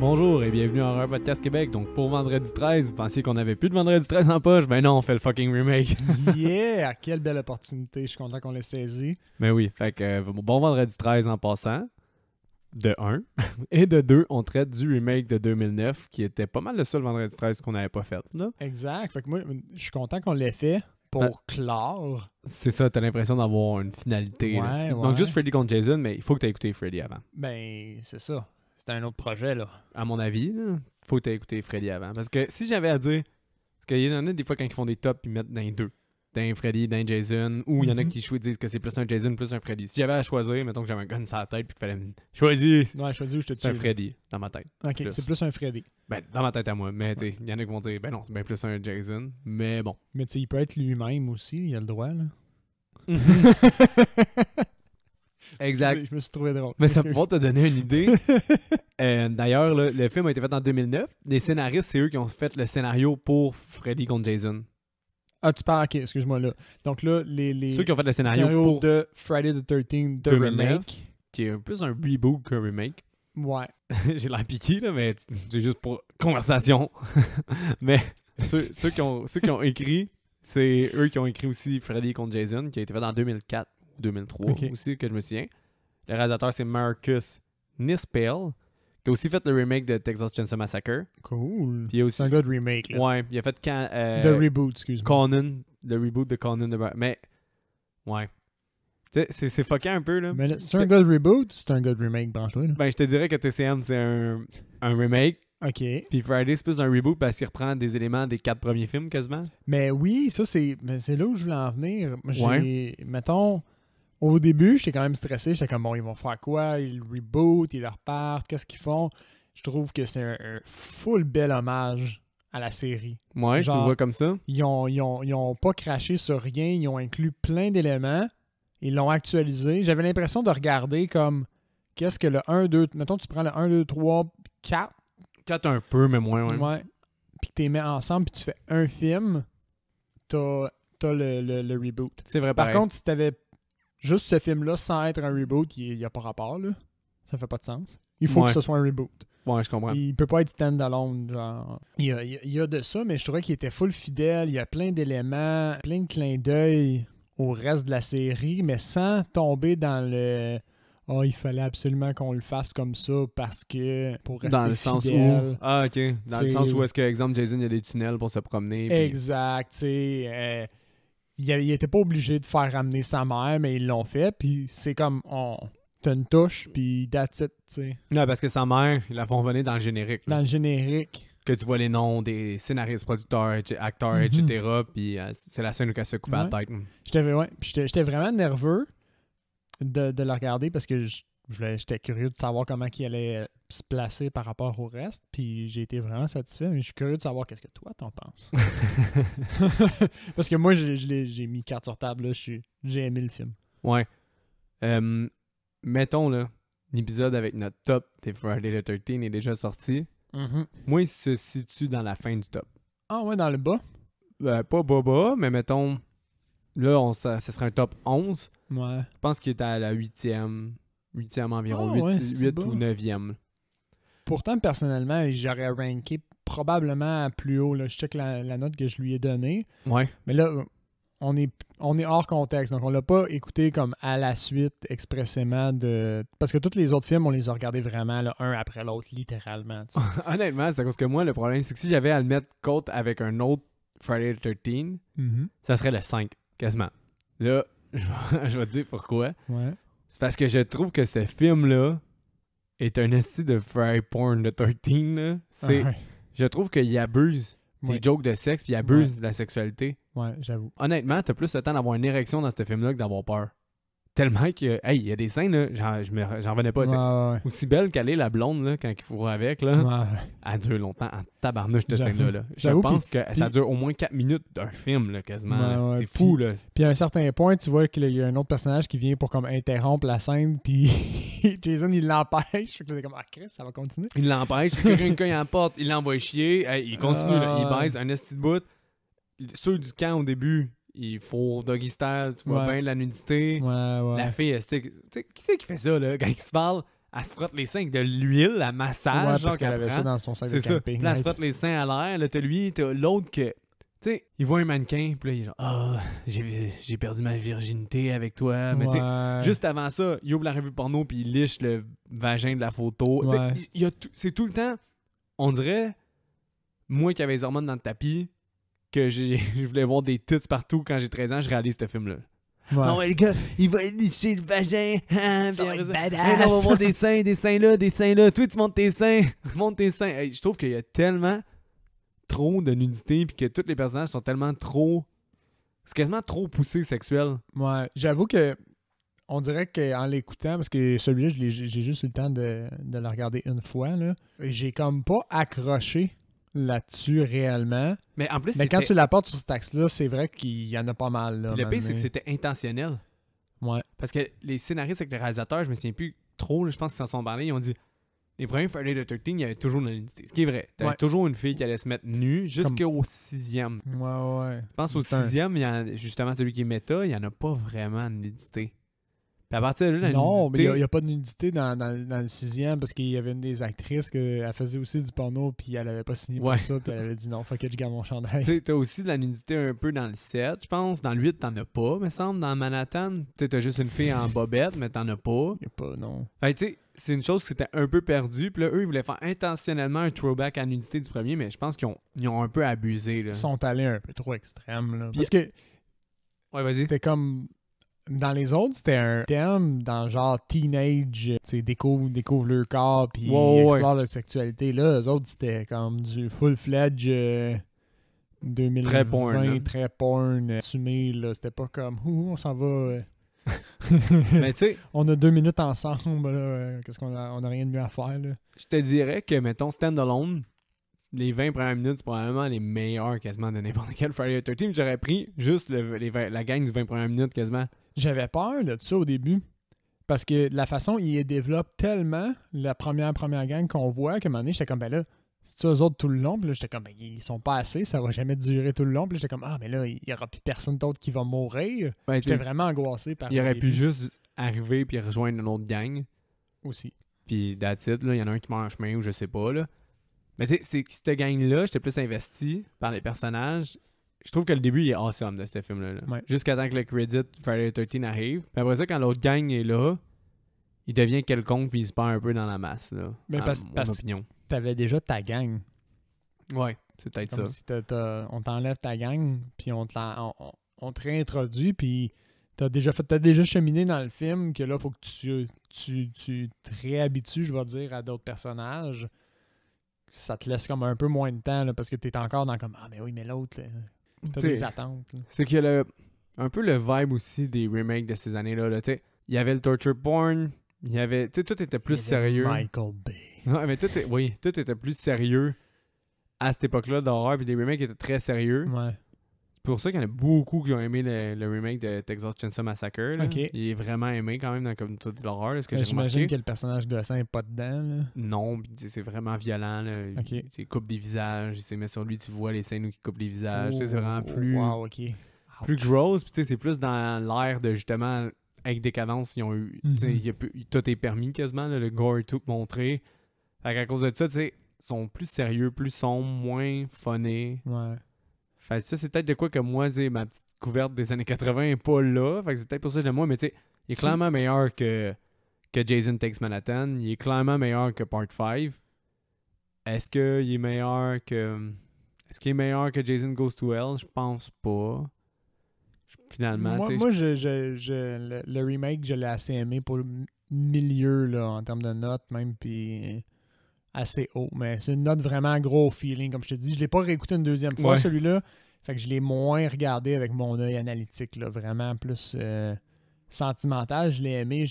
Bonjour et bienvenue à Horreur Podcast Québec. Donc pour Vendredi 13, vous pensiez qu'on avait plus de Vendredi 13 en poche? Ben non, on fait le fucking remake. Yeah! Quelle belle opportunité. Je suis content qu'on l'ait saisi. Mais oui, fait que bon Vendredi 13 en passant, de 1. Et de 2, on traite du remake de 2009, qui était pas mal le seul Vendredi 13 qu'on n'avait pas fait. Là. Exact. Fait que moi, je suis content qu'on l'ait fait pour clore. C'est ça, t'as l'impression d'avoir une finalité. Ouais, là. ouais. Donc juste Freddy contre Jason, mais il faut que t'aies écouté Freddy avant. Ben, c'est ça. C'était un autre projet, là. À mon avis, il faut que t'aies écouté Freddy avant. Parce que si j'avais à dire, parce qu'il y en a des fois quand ils font des tops, ils mettent dans les deux. D'un Freddy, d'un Jason, ou il y en a qui disent que c'est plus un Jason, plus un Freddy. Si j'avais à choisir, mettons que j'avais un gun sur la tête, puis qu'il fallait me choisir, Ouais, choisis où je te c'est un tue. Freddy dans ma tête. Ok, Plus. c'est plus un Freddy. Ben, dans ma tête à moi. Mais tu sais, il y en a qui vont dire, ben non, c'est bien plus un Jason. Mais bon. Mais tu sais, il peut être lui-même aussi. Il a le droit, là. Exact. Je me suis trouvé drôle. Mais ça pourra te donner une idée. D'ailleurs, là, le film a été fait en 2009. Les scénaristes, c'est eux qui ont fait le scénario pour Freddy contre Jason. Ah, tu parles, ok, excuse-moi, là. Donc là, les Ceux qui ont fait le scénario scénarios pour de Friday the 13th, de 2009. remake. qui est plus un reboot qu'un remake. Ouais. J'ai l'air piqué, là, mais c'est juste pour conversation. Mais ceux qui ont écrit, c'est eux qui ont écrit aussi Freddy contre Jason, qui a été fait en 2004 ou 2003 Ok. aussi, que je me souviens. Le réalisateur, c'est Marcus Nispel, qui a aussi fait le remake de Texas Chainsaw Massacre. Cool. Puis il a aussi C'est un gars de remake, là. ouais, il a fait De reboot, excuse-moi. Conan, le reboot de Conan. Mais, ouais. Tu sais, c'est fucké un peu, là. Mais là, c'est un gars de reboot ou c'est un gars de remake, branche-toi, là? Ben, je te dirais que TCM, c'est un remake. Ok. Puis Friday, c'est plus un reboot parce qu'il reprend des éléments des 4 premiers films, quasiment. Mais oui, ça, c'est là où je voulais en venir. Mettons, au début, j'étais quand même stressé. J'étais comme, bon, ils vont faire quoi? Ils reboot, ils repartent, qu'est-ce qu'ils font? Je trouve que c'est un full bel hommage à la série. Ouais, tu Genre, le vois comme ça. Ils ont pas craché sur rien, ils ont inclus plein d'éléments, ils l'ont actualisé. J'avais l'impression de regarder comme, qu'est-ce que le 1, 2, mettons, tu prends le 1, 2, 3, 4, 4 un peu, mais moins, ouais. ouais, puis que tu les mets ensemble, puis tu fais un film, t'as le reboot. C'est vrai, Par pareil. contre, si t'avais juste ce film-là sans être un reboot, il n'y a pas rapport, là. Ça fait pas de sens. Il faut Ouais. que ce soit un reboot. Ouais, je comprends. Il peut pas être stand-alone, genre. Il y a de ça, mais je trouvais qu'il était full fidèle. Il y a plein d'éléments, plein de clins d'œil au reste de la série, mais sans tomber dans le « Oh, il fallait absolument qu'on le fasse comme ça parce que... » pour rester Dans le sens fidèle. où... Ah, OK. Dans le C'est- sens où est-ce que, exemple, Jason, il y a des tunnels pour se promener. Puis... Exact, tu sais. Il était pas obligé de faire ramener sa mère, mais ils l'ont fait, puis c'est comme... T'as une touche, puis that's it, tu sais. Non, parce que sa mère, ils la font venir dans le générique. là. Dans le générique. Que tu vois les noms des scénaristes, producteurs, acteurs, Mhm. etc. Puis c'est la scène où elle se coupe à la tête. J'étais vraiment nerveux de la regarder parce que j'étais curieux de savoir comment il allait se placer par rapport au reste. Puis j'ai été vraiment satisfait. Mais je suis curieux de savoir qu'est-ce que toi t'en penses. Parce que moi, j'ai mis carte sur table. Là, j'ai aimé le film. Ouais. Mettons, là, l'épisode avec notre top des Friday the 13 est déjà sorti. Moi, il se situe dans la fin du top. Ah ouais, dans le bas? Pas bas, mais mettons, là, ça serait un top 11. Ouais. Je pense qu'il est à la 8e environ, Ah 8, ouais, c'est bas. ou 9e. Pourtant, personnellement, j'aurais ranké probablement plus haut. Là. Je check la note que je lui ai donnée. Ouais. Mais là, on est hors contexte. Donc, on l'a pas écouté comme à la suite expressément de... Parce que tous les autres films, on les a regardés vraiment là, un après l'autre, littéralement. tu sais. Honnêtement, c'est à cause que moi, le problème, c'est que si j'avais à le mettre côte avec un autre Friday the 13, ça serait le 5, quasiment. Là, je vais te dire pourquoi. Ouais. C'est parce que je trouve que ce film-là est un esti de fry porn de 13. Là. C'est, Ouais. je trouve qu'il abuse des Ouais. jokes de sexe puis il abuse de la sexualité. Ouais, j'avoue. Honnêtement, t'as plus le temps d'avoir une érection dans ce film-là que d'avoir peur. Tellement que, hey, il y a des scènes, là, j'en revenais pas. tu sais. Ouais. Aussi belle qu'elle est, la blonde, là, quand il faut avec, là, Ouais. elle dure longtemps en tabarnouche, cette J'avoue. scène-là. Là. Je J'avoue, pense que ça puis- dure au moins 4 minutes d'un film, là, quasiment. là. Ouais, C'est fou, là. Puis à un certain point, tu vois qu'il y a un autre personnage qui vient pour comme interrompre la scène, puis Jason, il l'empêche. Fait que là, t'es comme, ah, Chris, ça va continuer. Il l'empêche, quelqu'un cogne à la porte, il l'envoie chier, hey, il continue, là, il baise un esti de bout. Ceux du camp au début, il faut doggy style, tu vois Ouais. bien la nudité. Ouais. La fille, tu sais, qui c'est qui fait ça, là, quand ils se parlent? elle se frotte les seins avec de l'huile, à massage, Ouais, genre parce qu'elle avait prend. ça dans son sac C'est de ça. camping. Puis là, elle se frotte les seins à l'air. Là, t'as lui, t'as l'autre que... Tu sais, il voit un mannequin, puis là, il est genre « Ah, j'ai perdu ma virginité avec toi. » Mais tu sais, Ouais. juste avant ça, il ouvre la revue porno, puis il liche le vagin de la photo. Tu sais, Ouais. c'est tout le temps... On dirait, moi qui avais les hormones dans le tapis, que je voulais voir des tits partout quand j'ai 13 ans, je réalise ce film-là. Ouais. Ah ouais, le gars, il va licher le vagin. Ah, Ça va être Hey, badass. là, on va voir des seins là. Toi, tu montes tes seins. Monte tes seins. Hey, je trouve qu'il y a tellement trop de nudité, puis que tous les personnages sont tellement trop... C'est quasiment trop poussé sexuel. Ouais. J'avoue que on dirait qu'en l'écoutant, parce que celui-là, j'ai juste eu le temps de le regarder une fois, là, j'ai comme pas accroché là-dessus réellement. Mais en plus, Mais quand tu l'apportes sur cet axe-là, c'est vrai qu'il y en a pas mal. Là, le pire, c'est que c'était intentionnel. Ouais. Parce que les scénaristes avec les réalisateurs, je me souviens plus trop, là, je pense qu'ils s'en sont parlé, ils ont dit les premiers Friday the 13, il y avait toujours de la nudité. Ce qui est vrai. T'avais Ouais. toujours une fille qui allait se mettre nue jusqu'au 6e. Ouais. Je pense au C'est un- 6e, il y a, justement celui qui est méta, il n'y en a pas vraiment de nudité. Puis à partir de là, la Non, mais nudité... il n'y a pas de nudité dans le 6e parce qu'il y avait une des actrices elle faisait aussi du porno puis elle avait pas signé Ouais. pour ça puis elle avait dit non, faut que je garde mon chandail. Tu sais, t'as aussi de la nudité un peu dans le 7, je pense. Dans le 8, t'en as pas, me semble. Dans Manhattan, tu sais, t'as juste une fille en bobette, mais t'en as pas. Il y a pas, non. Fait que, tu sais, c'est une chose qui s'était un peu perdue. Puis là, eux, ils voulaient faire intentionnellement un throwback à la nudité du premier, mais je pense qu'ils ont un peu abusé, là. Ils sont allés un peu trop extrêmes. Là. Puis- Parce que Ouais, vas-y. c'était comme... Dans les autres, c'était un thème dans genre teenage, tu sais, découvre leur corps puis Ouais. explore leur sexualité. Là, les autres, c'était comme du full-fledged 2020, Très porn, là. très porn, assumé. Là. C'était pas comme, on s'en va... Mais tu sais, On a 2 minutes ensemble, là. Qu'est-ce qu'on a, on a rien de mieux à faire, là. je te dirais que, mettons, stand-alone, les 20 premières minutes, c'est probablement les meilleures quasiment de n'importe quel Friday the 13. J'aurais pris juste la gang du 20 premières minutes quasiment. J'avais peur de ça au début. Parce que la façon il les développe tellement, la première gang qu'on voit, qu'à un moment donné, j'étais comme, ben là, c'est-tu eux autres tout le long? Puis là, j'étais comme, ben, ils sont pas assez, ça va jamais durer tout le long. Puis là, j'étais comme, ah, mais là, il y aura plus personne d'autre qui va mourir. Ben, tu J'étais sais, vraiment angoissé par il aurait le pu début juste arriver puis rejoindre une autre gang. aussi. Puis that's it, là, il y en a un qui meurt en chemin ou je sais pas, là. Mais tu sais, c'est que cette gang-là, j'étais plus investi par les personnages. Je trouve que le début, il est awesome de ce film-là. Là. Ouais. Jusqu'à temps que le credit Friday the 13 arrive. Puis après ça, quand l'autre gang est là, il devient quelconque puis il se perd un peu dans la masse, là. Mais à mon opinion. T'avais déjà ta gang. Ouais, c'est peut-être Comme ça. si on t'enlève ta gang, puis on te réintroduit, puis t'as déjà cheminé dans le film que là, faut que tu te réhabitues, je vais dire, à d'autres personnages. Ça te laisse comme un peu moins de temps, là, parce que t'es encore dans comme, ah, mais oui, mais l'autre, là, t'as T'sais, des attentes. Là. C'est qu'il y a un peu le vibe aussi des remakes de ces années-là. Là, t'sais. Il y avait le torture porn, il y avait... Tu sais, tout était plus Il y avait sérieux. Michael Bay. Ouais, mais tout était plus sérieux à cette époque-là d'horreur, puis les remakes étaient très sérieux. Ouais. C'est pour ça qu'il y en a beaucoup qui ont aimé le remake de Texas Chainsaw Massacre. Là. Ok. Il est vraiment aimé quand même dans la communauté de l'horreur, là, ce que j'ai J'imagine remarqué. que le personnage de sang est pas dedans. Là. Non, puis c'est vraiment violent. Là. Ok. Il coupe des visages, il s'est mis sur lui, tu vois les scènes où il coupe les visages. Tu sais, c'est vraiment plus, Wow, ok. plus Ouch. gross. Puis tu sais, c'est plus dans l'air de justement, avec Décadence, ils ont eu. Tu sais, tout est permis quasiment, là, le gore et tout montré. Fait qu'à cause de ça, tu sais, ils sont plus sérieux, plus sombres, moins funnés. Ouais. Fait que ça, c'est peut-être de quoi que moi, tu sais, ma petite couverte des années 80 est pas là. Fait que c'est peut-être pour ça que je l'aime moins, mais tu sais, il est clairement meilleur que Jason Takes Manhattan. Il est clairement meilleur que Part 5. Est-ce qu'il est meilleur que... Est-ce qu'il est meilleur que Jason Goes to Hell? Je pense pas. Finalement, tu sais. Moi le remake, je l'ai assez aimé pour le milieu, là, en termes de notes, même, puis assez haut. Mais c'est une note vraiment gros feeling, comme je te dis. Je l'ai pas réécouté une deuxième fois, Ouais. celui-là. Fait que je l'ai moins regardé avec mon œil analytique, là, vraiment plus sentimental. Je l'ai aimé.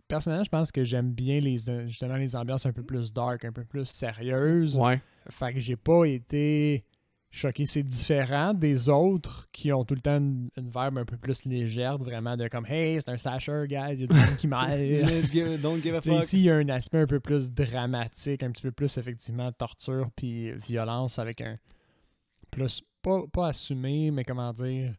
Personnellement, je pense que j'aime bien justement les ambiances un peu plus dark, un peu plus sérieuses. Ouais. Fait que j'ai pas été choqué. C'est différent des autres qui ont tout le temps une vibe un peu plus légère, vraiment de comme « Hey, c'est un slasher, guys, il y a du monde qui meurt. » Don't give a T'sais, fuck. ici, il y a un aspect un peu plus dramatique, un petit peu plus, effectivement, torture puis violence avec un... plus pas assumé, mais comment dire...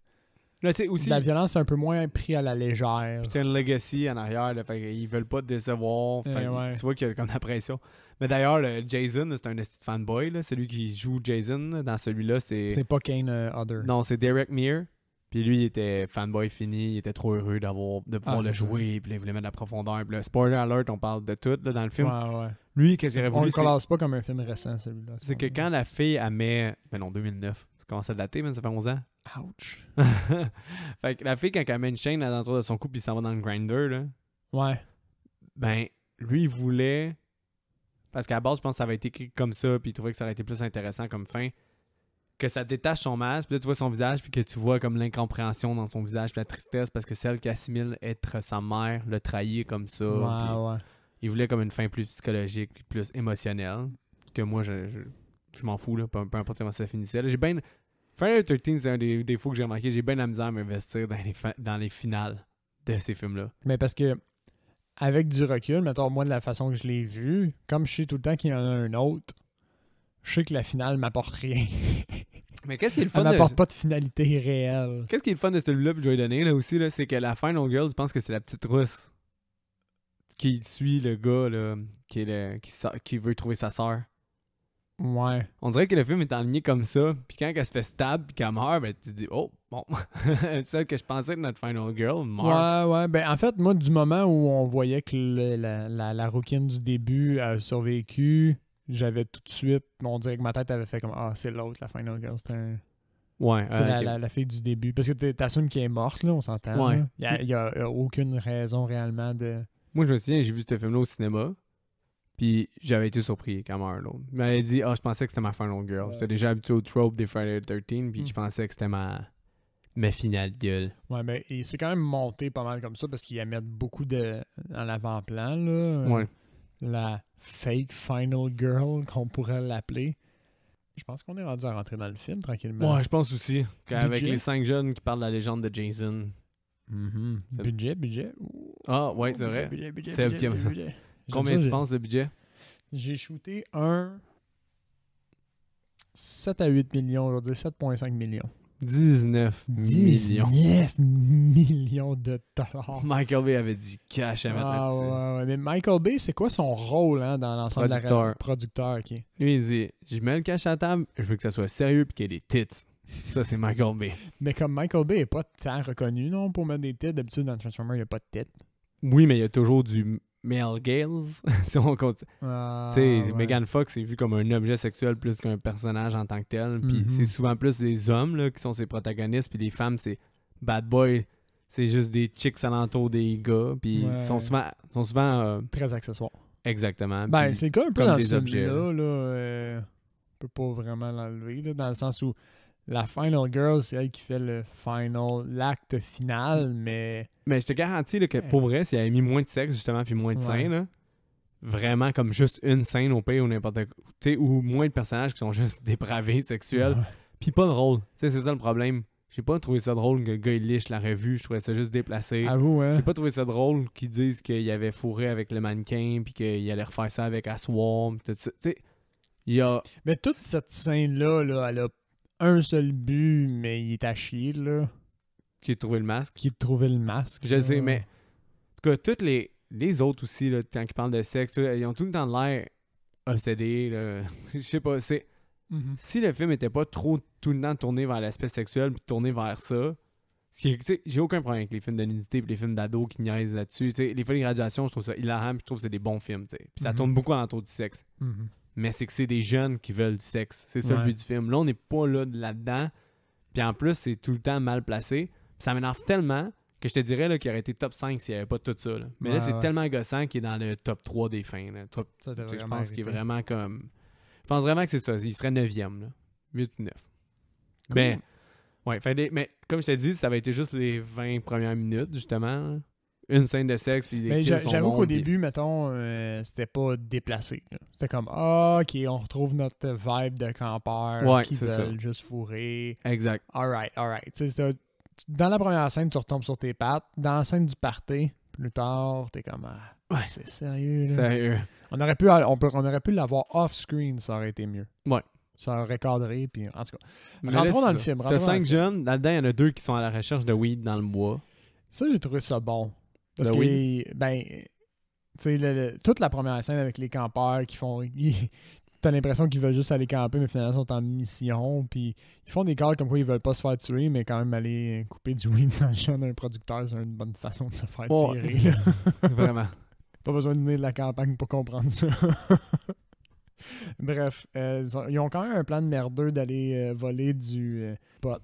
Là, tu sais, aussi, La violence est un peu moins pris à la légère. puis t'as une legacy en arrière, là, fait qu'ils veulent pas te décevoir. Fait que ouais. tu vois qu'il y a comme la pression. Mais d'ailleurs, Jason, c'est un esti de fanboy, là. Celui qui joue Jason, là, dans celui-là, C'est pas Kane Other. Non, c'est Derek Mears. Puis lui, il était fanboy fini, il était trop heureux de pouvoir le c'est jouer, puis là, il voulait mettre de la profondeur. Puis là, spoiler alert, on parle de tout là, dans le film. Ouais. Lui, qu'est-ce qu'il aurait On voulu, le classe pas comme un film récent, celui-là. c'est que quand la fille, elle met... Ben non, 2009. Ça commence à dater, mais ça fait 11 ans. Ouch. Fait que la fille, quand elle met une chaîne à l'entour de son cou, puis il s'en va dans le grinder, là, Ouais. ben, lui, il voulait... Parce qu'à la base, je pense que ça avait été écrit comme ça, puis il trouvait que ça aurait été plus intéressant comme fin. Que ça détache son masque, puis là, tu vois son visage, puis que tu vois comme l'incompréhension dans son visage, puis la tristesse, parce que celle qui assimile être sa mère l'a trahi comme ça. Ouais. Il voulait comme une fin plus psychologique, plus émotionnelle, que moi, je m'en fous, là, peu importe comment ça finissait. Là, j'ai bien... Friday the 13th, c'est un des défauts que j'ai remarqué. J'ai bien la misère à m'investir dans les finales de ces films-là. Mais parce que, avec du recul, mettons, moi, de la façon que je l'ai vu, comme je sais tout le temps qu'il y en a un autre, je sais que la finale m'apporte rien. Mais qu'est-ce qui est le Elle fun m'apporte pas de finalité réelle. Qu'est-ce qui est le fun de celui-là, puis je vais lui donner là aussi, là, c'est que la Final Girl, je pense que c'est la petite rousse qui suit le gars là, qui veut trouver sa sœur. Ouais. On dirait que le film est enligné comme ça, puis quand elle se fait stab puis qu'elle meurt, ben tu te dis oh bon, celle que je pensais être notre Final Girl meurt. Ouais. Ben, en fait, moi, du moment où on voyait que la rouquine du début a survécu, j'avais tout de suite, on dirait que ma tête avait fait comme ah, c'est l'autre, la Final Girl. C'est Ouais, ok. la fille du début. Parce que t'assumes qu'elle est morte, là, on s'entend. Ouais. Il y a aucune raison réellement de. Moi, je me souviens, j'ai vu ce film-là au cinéma, puis j'avais été surpris quand même l'autre. Il m'avait dit je pensais que c'était ma Final Girl. Ouais. J'étais déjà habitué au trope des Friday the 13th, puis je pensais que c'était ma finale gueule. Ouais, mais c'est quand même monté pas mal comme ça parce qu'ils mettent beaucoup en avant-plan, là. Ouais. La fake Final Girl, qu'on pourrait l'appeler. Je pense qu'on est rendu à rentrer dans le film tranquillement. Ouais, je pense aussi qu'avec Budget? les 5 jeunes qui parlent de la légende de Jason. Mhm. C'est- Budget. Ah, ouais, c'est vrai. Budget, C'est qui aime ça. budget. Combien J'aime ça, tu penses de budget? J'ai shooté un 7 à 8 millions, je veux dire 7,5 millions. 19 millions. 19 millions de dollars. Michael Bay avait du cash à mettre là-dessus. Ouais. Mais Michael Bay, c'est quoi son rôle dans l'ensemble de la Producteur. producteur, ok. Lui, il dit je mets le cash à la table, je veux que ça soit sérieux et qu'il y ait des tits. Ça, c'est Michael Bay. Mais comme Michael Bay est pas tant reconnu, non, pour mettre des titres, d'habitude dans Transformers, il n'y a pas de titres. Oui, mais il y a toujours du male gaze. Si on continue. Tu sais, Megan Fox est vu comme un objet sexuel plus qu'un personnage en tant que tel. Puis Mhm. c'est souvent plus des hommes là, qui sont ses protagonistes, puis les femmes, c'est bad boy. C'est juste des chicks alentour des gars. Puis Ouais. ils sont souvent Très accessoire. exactement. Ben, puis c'est le cas un peu comme dans des ce objets, film-là. Là, on peut pas vraiment l'enlever, là, dans le sens où la Final Girl, c'est elle qui fait l'acte final, mais... Mais je te garantis là, que pour vrai, s'il avait mis moins de sexe, justement, puis moins de Ouais. scènes, là, vraiment comme juste une scène au pays ou n'importe quoi, tu sais, ou moins de personnages qui sont juste dépravés, sexuels, Ouais. puis pas drôle. Tu sais, c'est ça le problème. J'ai pas trouvé ça drôle que le gars il liche la revue, je trouvais ça juste déplacé. Avoue, hein? J'ai pas trouvé ça drôle qu'ils disent qu'il avait fourré avec le mannequin, puis qu'il allait refaire ça avec Aswarm, tout ça. Tu sais, il y a. Mais toute cette scène-là, là, elle a un seul but, mais il est à chier, là, Qui a trouvé le masque. qui est de trouver le masque. Je là. sais, mais. En tout cas, toutes les autres aussi, là, quand ils parlent de sexe, ils ont tout le temps de l'air obsédés. Là. Je sais pas, c'est. Mhm. Si le film était pas trop tout le temps tourné vers l'aspect sexuel puis tourné vers ça, ce qui est- tu sais, j'ai aucun problème avec les films de nudité et les films d'ados qui niaisent là-dessus. Tu sais, les films de graduation, je trouve ça hilarant puis je trouve que c'est des bons films. Tu sais. Puis ça Mhm. tourne beaucoup alentour du sexe. Mhm. Mais c'est que c'est des jeunes qui veulent du sexe. C'est ça le Ouais. but du film. Là, on n'est pas là-dedans. Puis en plus, c'est tout le temps mal placé. Puis ça m'énerve tellement que je te dirais là, qu'il aurait été top 5 s'il n'y avait pas tout ça. Là. Mais là, Ouais, c'est ouais. tellement gossant qu'il est dans le top 3 des fins. Là. Ça, t'as Tu sais, je vraiment pense qu'il est irrité. vraiment comme. Je pense vraiment que c'est ça. Il serait 9e. Là. 8 ou 9. Cool. Mais, ouais, mais comme je t'ai dit, ça avait été juste les 20 premières minutes, justement. là. Une scène de sexe, puis les Mais kills sont j'avoue bons, qu'au puis- début, mettons, c'était pas déplacé. là. C'était comme, ah, ok, on retrouve notre vibe de campeur Ouais, qui c'est veulent juste fourrer. Exact. Alright. Tu sais, dans la première scène, tu retombes sur tes pattes. Dans la scène du party, plus tard, t'es comme, ah, Ouais. c'est sérieux. Là. Sérieux. On aurait pu l'avoir off-screen, ça aurait été mieux. Ça aurait cadré, puis en tout cas. Mais là, Rentrons c'est dans le ça. film. T'as rentrons dans 5 le film. jeunes. Là-dedans, il y en a 2 qui sont à la recherche de weed dans le bois. Ça, j'ai trouvé ça bon. Parce Le que, weed? ben, tu sais, toute la première scène avec les campeurs qui font... T'as l'impression qu'ils veulent juste aller camper, mais finalement, ils sont en mission. Puis ils font des calls comme quoi ils veulent pas se faire tuer, mais quand même aller couper du weed dans le champ d'un producteur, c'est une bonne façon de se faire Ouais. tirer. là. Vraiment. Pas besoin de venir de la campagne pour comprendre ça. Bref, ils ont quand même un plan de merdeux d'aller voler du pot.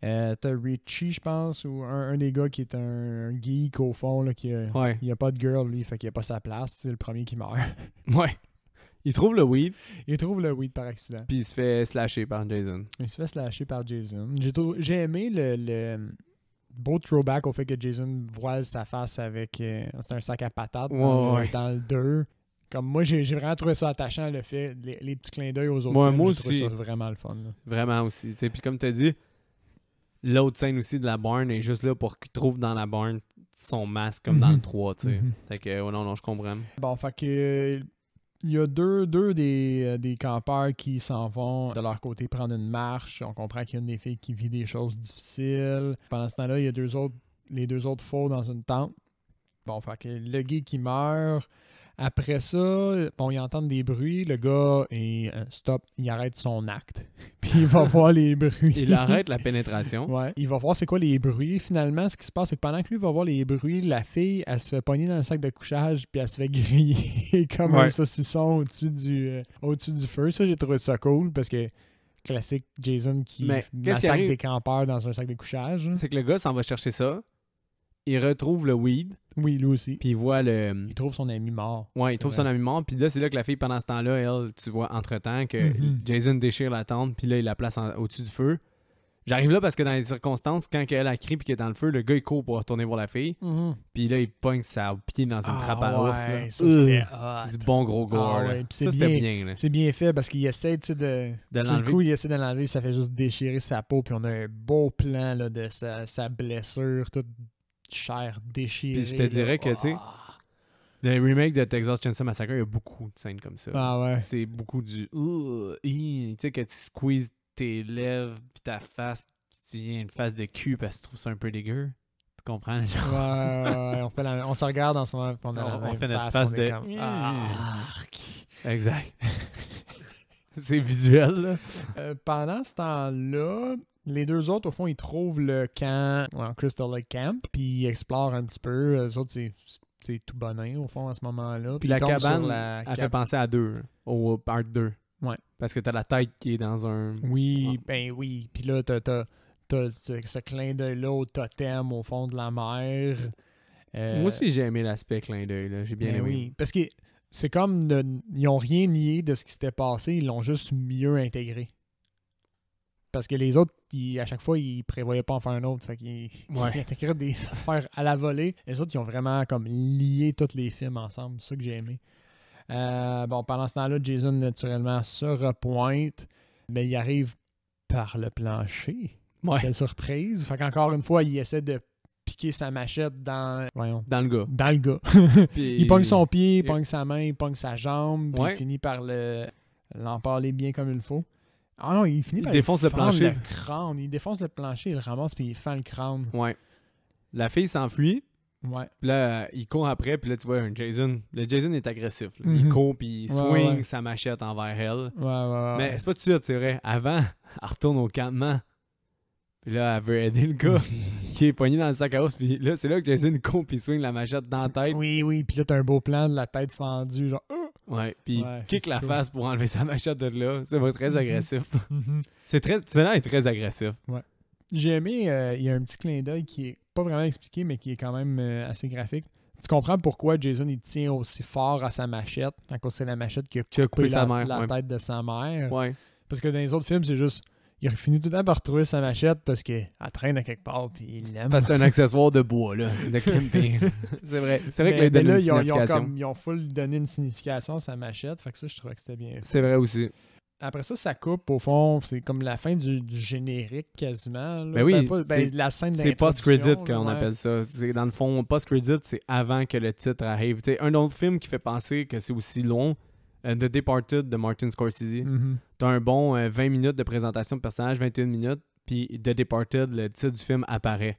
T'as Richie, je pense, ou un des gars qui est un geek au fond, là, qui a, Ouais. il a pas de girl, lui, fait qu'il a pas sa place. C'est le premier qui meurt. Ouais. Il trouve le weed, Il trouve le weed par accident. puis il se fait slasher par Jason. Il se fait slasher par Jason. J'ai aimé le beau throwback au fait que Jason voile sa face avec... c'est un sac à patates Ouais. dans le 2. Comme moi, j'ai vraiment trouvé ça attachant, le fait, les petits clins d'œil aux autres Ouais, films. moi J'ai trouvé aussi. ça vraiment le fun. Là. Vraiment aussi. T'sais, puis comme tu as dit, l'autre scène aussi de la barn est juste là pour qu'il trouve dans la barn son masque comme dans le 3. Tu sais. Mhm. Fait que, non, je comprends. Bon, fait que... Il y a deux des campeurs qui s'en vont de leur côté prendre une marche. On comprend qu'il y a une des filles qui vit des choses difficiles. Pendant ce temps-là, il y a les deux autres faux dans une tente. Bon, fait que le gay qui meurt. Après ça, bon, ils entendent des bruits. Le gars, il arrête son acte. Puis il va voir les bruits. Il arrête la pénétration. Ouais. Il va voir c'est quoi les bruits. Finalement, ce qui se passe, c'est que pendant que lui va voir les bruits, la fille, elle se fait pogner dans le sac de couchage puis elle se fait griller comme un saucisson au-dessus du feu. Ça, j'ai trouvé ça cool parce que classique Jason qui Mais qu'est-ce qui massacre arrive? des campeurs dans un sac de couchage. C'est que le gars s'en va chercher ça. Il retrouve le weed, Oui, lui aussi. puis il voit le... Il trouve son ami mort. Ouais, il C'est trouve vrai. son ami mort. Puis là, c'est là que la fille, pendant ce temps-là, elle, tu vois, entre-temps, que Mhm. Jason déchire la tente, puis là, il la place au-dessus du feu. J'arrive là parce que dans les circonstances, quand elle a crié puis qu'elle est dans le feu, le gars, il court pour retourner voir la fille. Mhm. Puis là, il pogne sa pied dans une trappe à ouais, ours. Là. ça, c'était C'est du bon gros gore. Ah là. ouais, puis c'est Ça, c'était bien- bien. Là. C'est bien fait parce qu'il essaie de De sur le l'enlever. coup, il essaie de l'enlever, ça fait juste déchirer sa peau. Puis on a un beau plan là, de sa blessure, toute chair déchirée. Puis je te dirais que, tu sais, le remake de Texas Chainsaw Massacre, il y a beaucoup de scènes comme ça. Ah ouais. C'est beaucoup du... Tu sais, que tu squeezes tes lèvres puis ta face, puis tu viens une face de cul parce que tu trouves ça un peu dégueu. Tu comprends? Genre? Ouais, on se regarde en ce moment. On, a la On même fait notre face face on est de... comme, arc. Exact. C'est visuel, là. Pendant ce temps-là, les deux autres, au fond, ils trouvent le camp, Crystal Lake Camp, puis ils explorent un petit peu. Eux autres, c'est tout bonin, au fond, à ce moment-là. Puis ils la tombent sur cabane, la elle fait penser à 2, au part 2. Ouais. Parce que t'as la tête qui est dans un... Oui, Ouais. ben oui. Puis là, t'as ce clin d'œil-là au totem au fond de la mer. Moi aussi, j'ai aimé l'aspect clin d'œil, là. J'ai bien ben aimé. oui, parce que c'est comme ils n'ont rien nié de ce qui s'était passé, ils l'ont juste mieux intégré. Parce que les autres, à chaque fois, ils prévoyaient pas en faire un autre. Fait qu'ils Ouais. ils intégraient des affaires à la volée. Les autres, ils ont vraiment comme lié tous les films ensemble. C'est ça que j'ai aimé. Bon, pendant ce temps-là, Jason, naturellement, se repointe. Mais il arrive par le plancher. Ouais. Quelle surprise. Fait qu'encore une fois, il essaie de piquer sa machette dans Dans le gars. le gars. Puis- Il pogne son pied, il pogne sa main, il pogne sa jambe, puis Ouais. il finit par l'empaler bien comme il faut. Ah non, il finit Il par défonce le fendre plancher. le crâne. Il défonce le plancher, il le ramasse, puis il fend le crâne. Ouais. La fille s'enfuit. Ouais. Puis là, il court après. Puis là, tu vois un Jason. Le Jason est agressif. Là. Il Mhm. court, puis il Ouais, swing ouais. sa machette envers elle. Ouais. Mais c'est pas tout de suite, c'est vrai. Avant, elle retourne au campement. Puis là, elle veut aider le gars qui est pogné dans le sac à os. Puis là, c'est là que Jason court, puis il swing la machette dans la tête. Oui. Puis là, t'as un beau plan de la tête fendue, genre. Ouais. Puis Ouais, il kick c'est la cool. face pour enlever sa machette de là. C'est pas très Mhm. agressif. Celle-là est très agressif. J'ai aimé, il y a un petit clin d'œil qui est pas vraiment expliqué, mais qui est quand même assez graphique. Tu comprends pourquoi Jason il tient aussi fort à sa machette, à cause c'est la machette qui a Qui a coupé coupé sa mère, la ouais. tête de sa mère. Ouais. Parce que dans les autres films, c'est juste, il finit tout le temps par retrouver sa machette parce qu'elle traîne à quelque part, puis il l'aime. Parce que c'est un accessoire de bois, là. De camping. C'est vrai. C'est vrai que les mais donné là, une signification. ils ont full donné une signification à sa machette, fait que ça, je trouvais que c'était bien. C'est vrai aussi. Après ça coupe, au fond, c'est comme la fin du générique quasiment. Là. Ben oui, de la scène C'est post-credit d'introduction, qu'on là, ouais. appelle ça. C'est, dans le fond, post-credit, c'est avant que le titre arrive. T'sais, un autre film qui fait penser que c'est aussi long, The Departed de Martin Scorsese. Mhm. T'as un bon 20 minutes de présentation de personnage, 21 minutes, puis The Departed, le titre du film apparaît.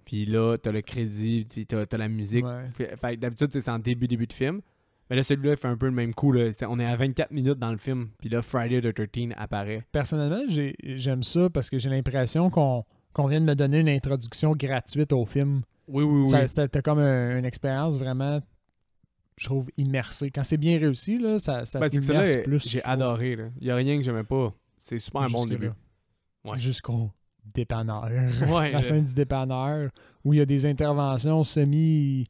Puis là, t'as le crédit, puis t'as la musique. Ouais. Fait que d'habitude, c'est en début de film. Mais là, celui-là, il fait un peu le même coup. Là. On est à 24 minutes dans le film, puis là, Friday the 13 apparaît. Personnellement, j'aime ça parce que j'ai l'impression qu'on vient de me donner une introduction gratuite au film. Oui. T'as comme une expérience vraiment, je trouve, immersée. Quand c'est bien réussi, là, ça C'est que t'immerse celle-là, plus. j'ai adoré. Il n'y a rien que j'aimais pas. C'est super bon au début. Ouais. Jusqu'au dépanneur. Ouais, La scène du dépanneur, où il y a des interventions semi-bonnes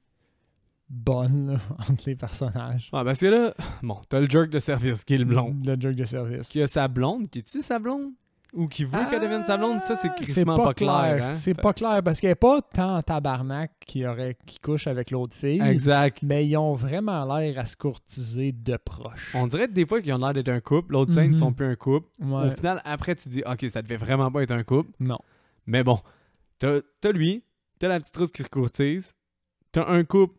là, entre les personnages. Ouais, parce que là, bon, t'as le jerk de service qui est le blond. Le jerk de service. Qui a sa blonde. Qui est-tu sa blonde? Ou qui veut qu'elle devienne sa blonde? Ça, c'est C'est crissement pas clair. Hein? C'est pas clair parce qu'elle n'est pas tant en tabarnak qui couche avec l'autre fille. Exact. Mais ils ont vraiment l'air à se courtiser de proche. On dirait des fois qu'ils ont l'air d'être un couple. L'autre scène, ils sont plus un couple. Ouais. Au final, après, tu dis, OK, ça devait vraiment pas être un couple. Non. Mais bon, t'as lui, t'as la petite rousse qui se courtise, t'as un couple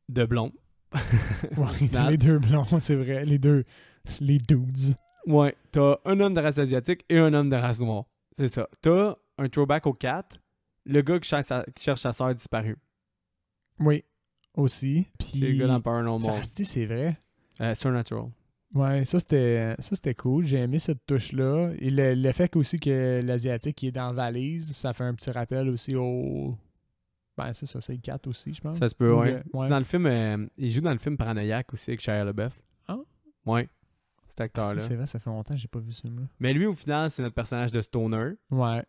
de blonds. Ouais, t'as les deux blonds, c'est vrai. Les dudes. Ouais, t'as un homme de race asiatique et un homme de race noire. C'est ça. T'as un throwback au 4, le gars qui cherche sa sœur disparue. Oui, aussi. Puis C'est le gars dans Paranormal. c'est vrai. Supernatural. Ouais, ça c'était cool. J'ai aimé cette touche-là. Et le fait aussi que l'Asiatique qui est dans la valise, ça fait un petit rappel aussi au... Ben, c'est ça, c'est le 4 aussi, je pense. Ça se peut, Ou ouais. ouais. C'est dans le film, il joue dans le film Paranoïaque aussi avec Shia LaBeouf. Ah? Ouais, cet Ah, acteur-là. c'est vrai, ça fait longtemps que j'ai pas vu ce film-là. Mais lui, au final, c'est notre personnage de Stoner. Ouais.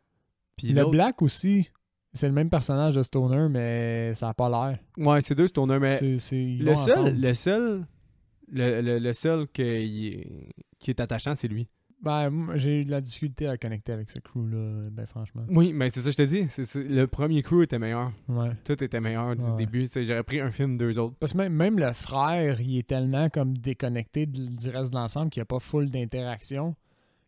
Puis Le l'autre- Black aussi, c'est le même personnage de Stoner, mais ça a pas l'air. Ouais, c'est deux Stoner, mais Ils le vont seul, ensemble. le seul qui est attachant, c'est lui. Ben, moi, j'ai eu de la difficulté à connecter avec ce crew-là, ben franchement. Oui, mais c'est ça que je te dis. Le premier crew était meilleur. Ouais. Tout était meilleur du Ouais. début. Tu sais, j'aurais pris un film, deux autres. Parce que même le frère, il est tellement comme déconnecté du reste de l'ensemble qu'il n'y a pas full d'interaction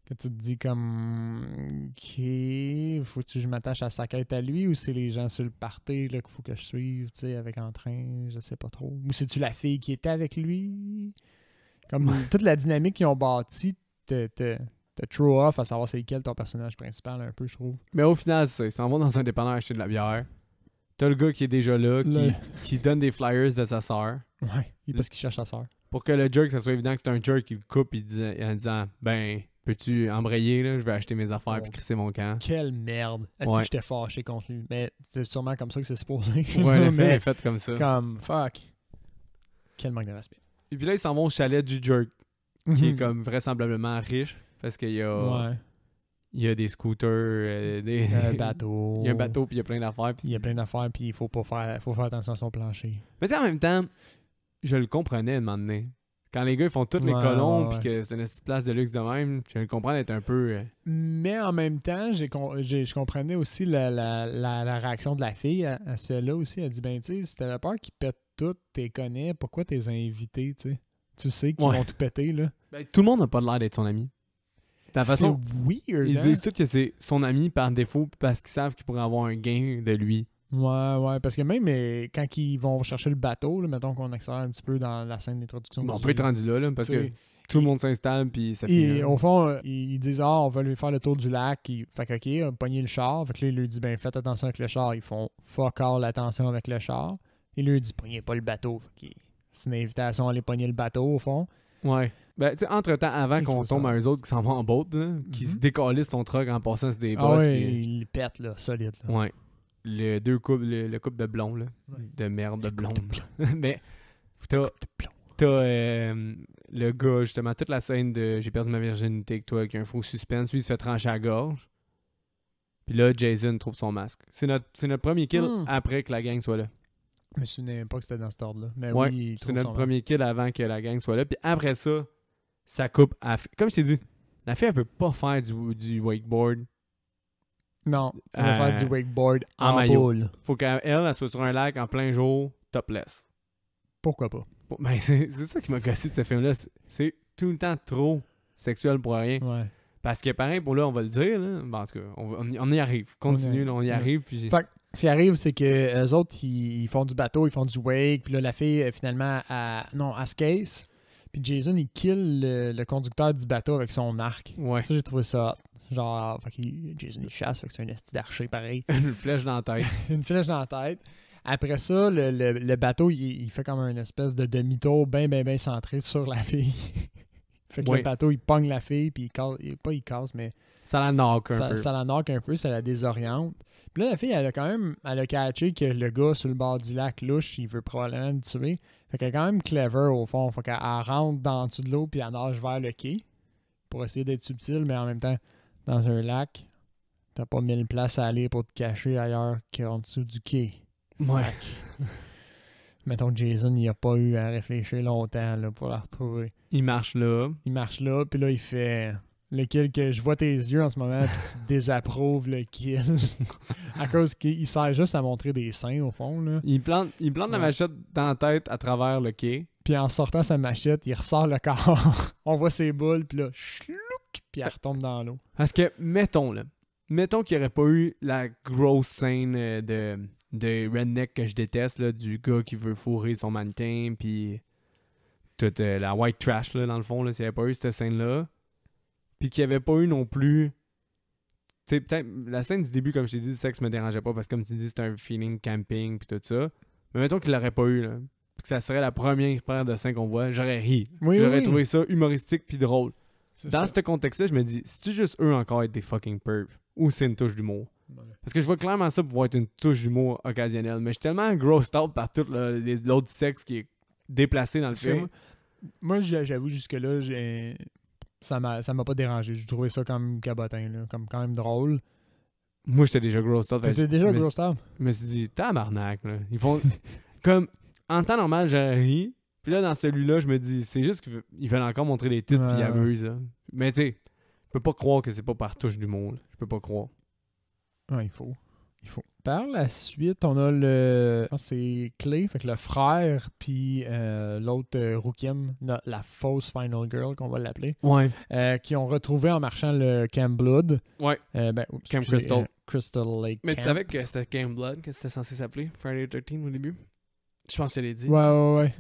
que tu te dis comme OK, faut-tu que je m'attache à sa quête à lui ou c'est les gens sur le party là, qu'il faut que je suive, tu sais, avec entrain, je sais pas trop. Ou c'est-tu la fille qui était avec lui? Comme toute la dynamique qu'ils ont bâtie, t'as throw off à savoir c'est lequel ton personnage principal un peu, je trouve. Mais au final, c'est ça. Ils s'en vont dans un dépanneur acheter de la bière. T'as le gars qui est déjà là, qui donne des flyers de sa sœur. Ouais, parce qu'il cherche sa sœur. Pour que le jerk, ça soit évident que c'est un jerk, il le coupe en disant ben, peux-tu embrayer, là? Je vais acheter mes affaires Oh. puis crisser mon camp. Quelle merde. Est-ce Ouais. que j'étais fâché contre lui? Mais c'est sûrement comme ça que c'est supposé. Ouais, le film Mais est fait comme ça. comme, fuck. Quel manque de respect. Et puis là, ils s'en vont au chalet du jerk, qui est Mhm. comme vraisemblablement riche. Parce qu'il y a, Ouais. il y a des scooters, des... Un bateau. il y a un bateau, puis il y a plein d'affaires. puis- Il y a plein d'affaires, puis il faut faire attention à son plancher. Mais tu sais, en même temps, je le comprenais à un moment donné. Quand les gars ils font tous les Ouais, colons, ouais, puis que c'est une petite place de luxe de même, je le comprends d'être un peu... Mais en même temps, je comprenais aussi la réaction de la fille à ce fait-là aussi. Elle dit, ben, tu sais, si t'avais peur qu'ils pètent tout, t'es connais, pourquoi t'es invités, tu sais? Tu sais qu'ils Ouais. vont tout péter, là. Ben, tout le monde n'a pas l'air d'être son ami. De toute façon, c'est weird, ils hein? disent tous que c'est son ami par défaut parce qu'ils savent qu'ils pourraient avoir un gain de lui. Ouais, parce que même quand ils vont chercher le bateau, là, mettons qu'on accélère un petit peu dans la scène d'introduction. Bon, on peut être rendu là, parce que T'sais, tout le monde s'installe puis ça finit. Et là. au fond, ils disent on va lui faire le tour du lac. Fait que, OK, on va pogner le char. Fait que là, il lui dit ben faites attention avec le char. Ils font fuck all attention avec le char. Et lui, il dit pognez pas le bateau. Fait que c'est une invitation à aller pogner le bateau, au fond. Ouais. Ben, tu sais, entre-temps, avant Je qu'on trouve tombe ça. à eux autres qui s'en vont en boat, là, qui Mhm. se décalissent son truck en passant sur des Ah bosses. ouais, puis- il pète, là, solide. Là. Ouais. Le couple de blonds, là. Ouais. De merde de Le couple blondes. de Mais t'as le gars, justement, toute la scène de J'ai perdu ma virginité avec toi, qui a un faux suspense. Lui, il se fait trancher à la gorge. Puis là, Jason trouve son masque. C'est notre premier kill Mm. après que la gang soit là. Je me souvenais pas que c'était dans cet ordre-là. Mais Ouais, oui, il c'est trouve notre son premier kill avant que la gang soit là. Puis après ça, ça coupe à... Comme je t'ai dit, la fille, elle peut pas faire du wakeboard. Non, on va faire du wakeboard en en maillot. boule. Faut elle soit sur un lac en plein jour, topless. Pourquoi pas? Bon, ben, c'est ça qui m'a gossé de ce film-là. C'est tout le temps trop sexuel pour rien. Ouais. Parce que pareil, pour là, on va le dire, là. Ben, en tout cas, on y arrive. Continue, là, on y Ouais. arrive. Puis Fait que ce qui arrive, c'est que eux autres, ils font du bateau, ils font du wake, puis là, la fille, finalement, elle se case. Puis Jason, il kill le conducteur du bateau avec son arc. Ouais. Ça, j'ai trouvé ça hot. Genre, Jason, il chasse, fait que c'est un esti d'archer pareil. Une flèche dans la tête. Une flèche dans la tête. Après ça, le bateau, il fait comme une espèce de demi-tour bien centré sur la fille. Fait que le bateau, il pogne la fille, puis il casse, mais Ça la knock un peu. Ça la knock un peu, ça la désoriente. Puis là, la fille, elle a catché que le gars sur le bord du lac louche, il veut probablement le tuer. Fait qu'elle est quand même clever au fond. Fait qu'elle rentre dans dessous de l'eau, puis elle nage vers le quai pour essayer d'être subtile, mais en même temps, dans un lac, t'as pas 1000 places à aller pour te cacher ailleurs qu'en dessous du quai. Ouais. Mettons que Jason, il a pas eu à réfléchir longtemps là, pour la retrouver. Il marche là. Il marche là, puis là, il fait le kill que je vois tes yeux en ce moment, puis tu désapprouves le kill. À cause qu'il sert juste à montrer des seins, au fond. Là. Il plante la machette dans la tête à travers le quai. Puis en sortant sa machette, il ressort le corps. On voit ses boules, puis là, chlouc, puis elle retombe dans l'eau. Parce que, mettons qu'il n'y aurait pas eu la grosse scène de redneck que je déteste, là, du gars qui veut fourrer son mannequin, puis toute la white trash, là, dans le fond, là, s'il n'y avait pas eu cette scène-là, puis qu'il n'y avait pas eu non plus... Tu sais, peut-être, la scène du début, comme je t'ai dit, le sexe me dérangeait pas, parce que comme tu dis, c'était un feeling camping, puis tout ça. Mais mettons qu'il l'aurait pas eu, là, puis que ça serait la première paire de scènes qu'on voit, j'aurais ri. J'aurais trouvé ça humoristique puis drôle. Dans ce contexte-là, je me dis, c'est-tu juste eux encore être des fucking pervs, ou c'est une touche d'humour? Ouais. Parce que je vois clairement ça pouvoir être une touche d'humour occasionnelle. Mais je suis tellement grossed out par tout l'autre sexe qui est déplacé dans le film. Moi, j'avoue, jusque-là, ça m'a pas dérangé. J'ai trouvé ça comme cabotin, là, comme quand même drôle. Moi, j'étais déjà grossed out. T'étais déjà grossed out? Je me suis dit, tabarnak, là. Ils font... comme, en temps normal, j'aurais ri. Puis là, dans celui-là, je me dis, c'est juste qu'ils veulent encore montrer des titres puis ils amusent. Là. Mais tu sais, je peux pas croire que c'est pas par touche d'humour. Je peux pas croire. Ouais, il faut. Par la suite, on a c'est Clay, fait que le frère, puis l'autre Rookin, la fausse Final Girl, qu'on va l'appeler. Ouais. Qui ont retrouvé en marchant le Camp Blood. Ouais. Camp Crystal. Crystal Lake. Mais tu savais que c'était Camp Blood, que c'était censé s'appeler Friday the 13 au début? Je pense que je te l'ai dit. Ouais.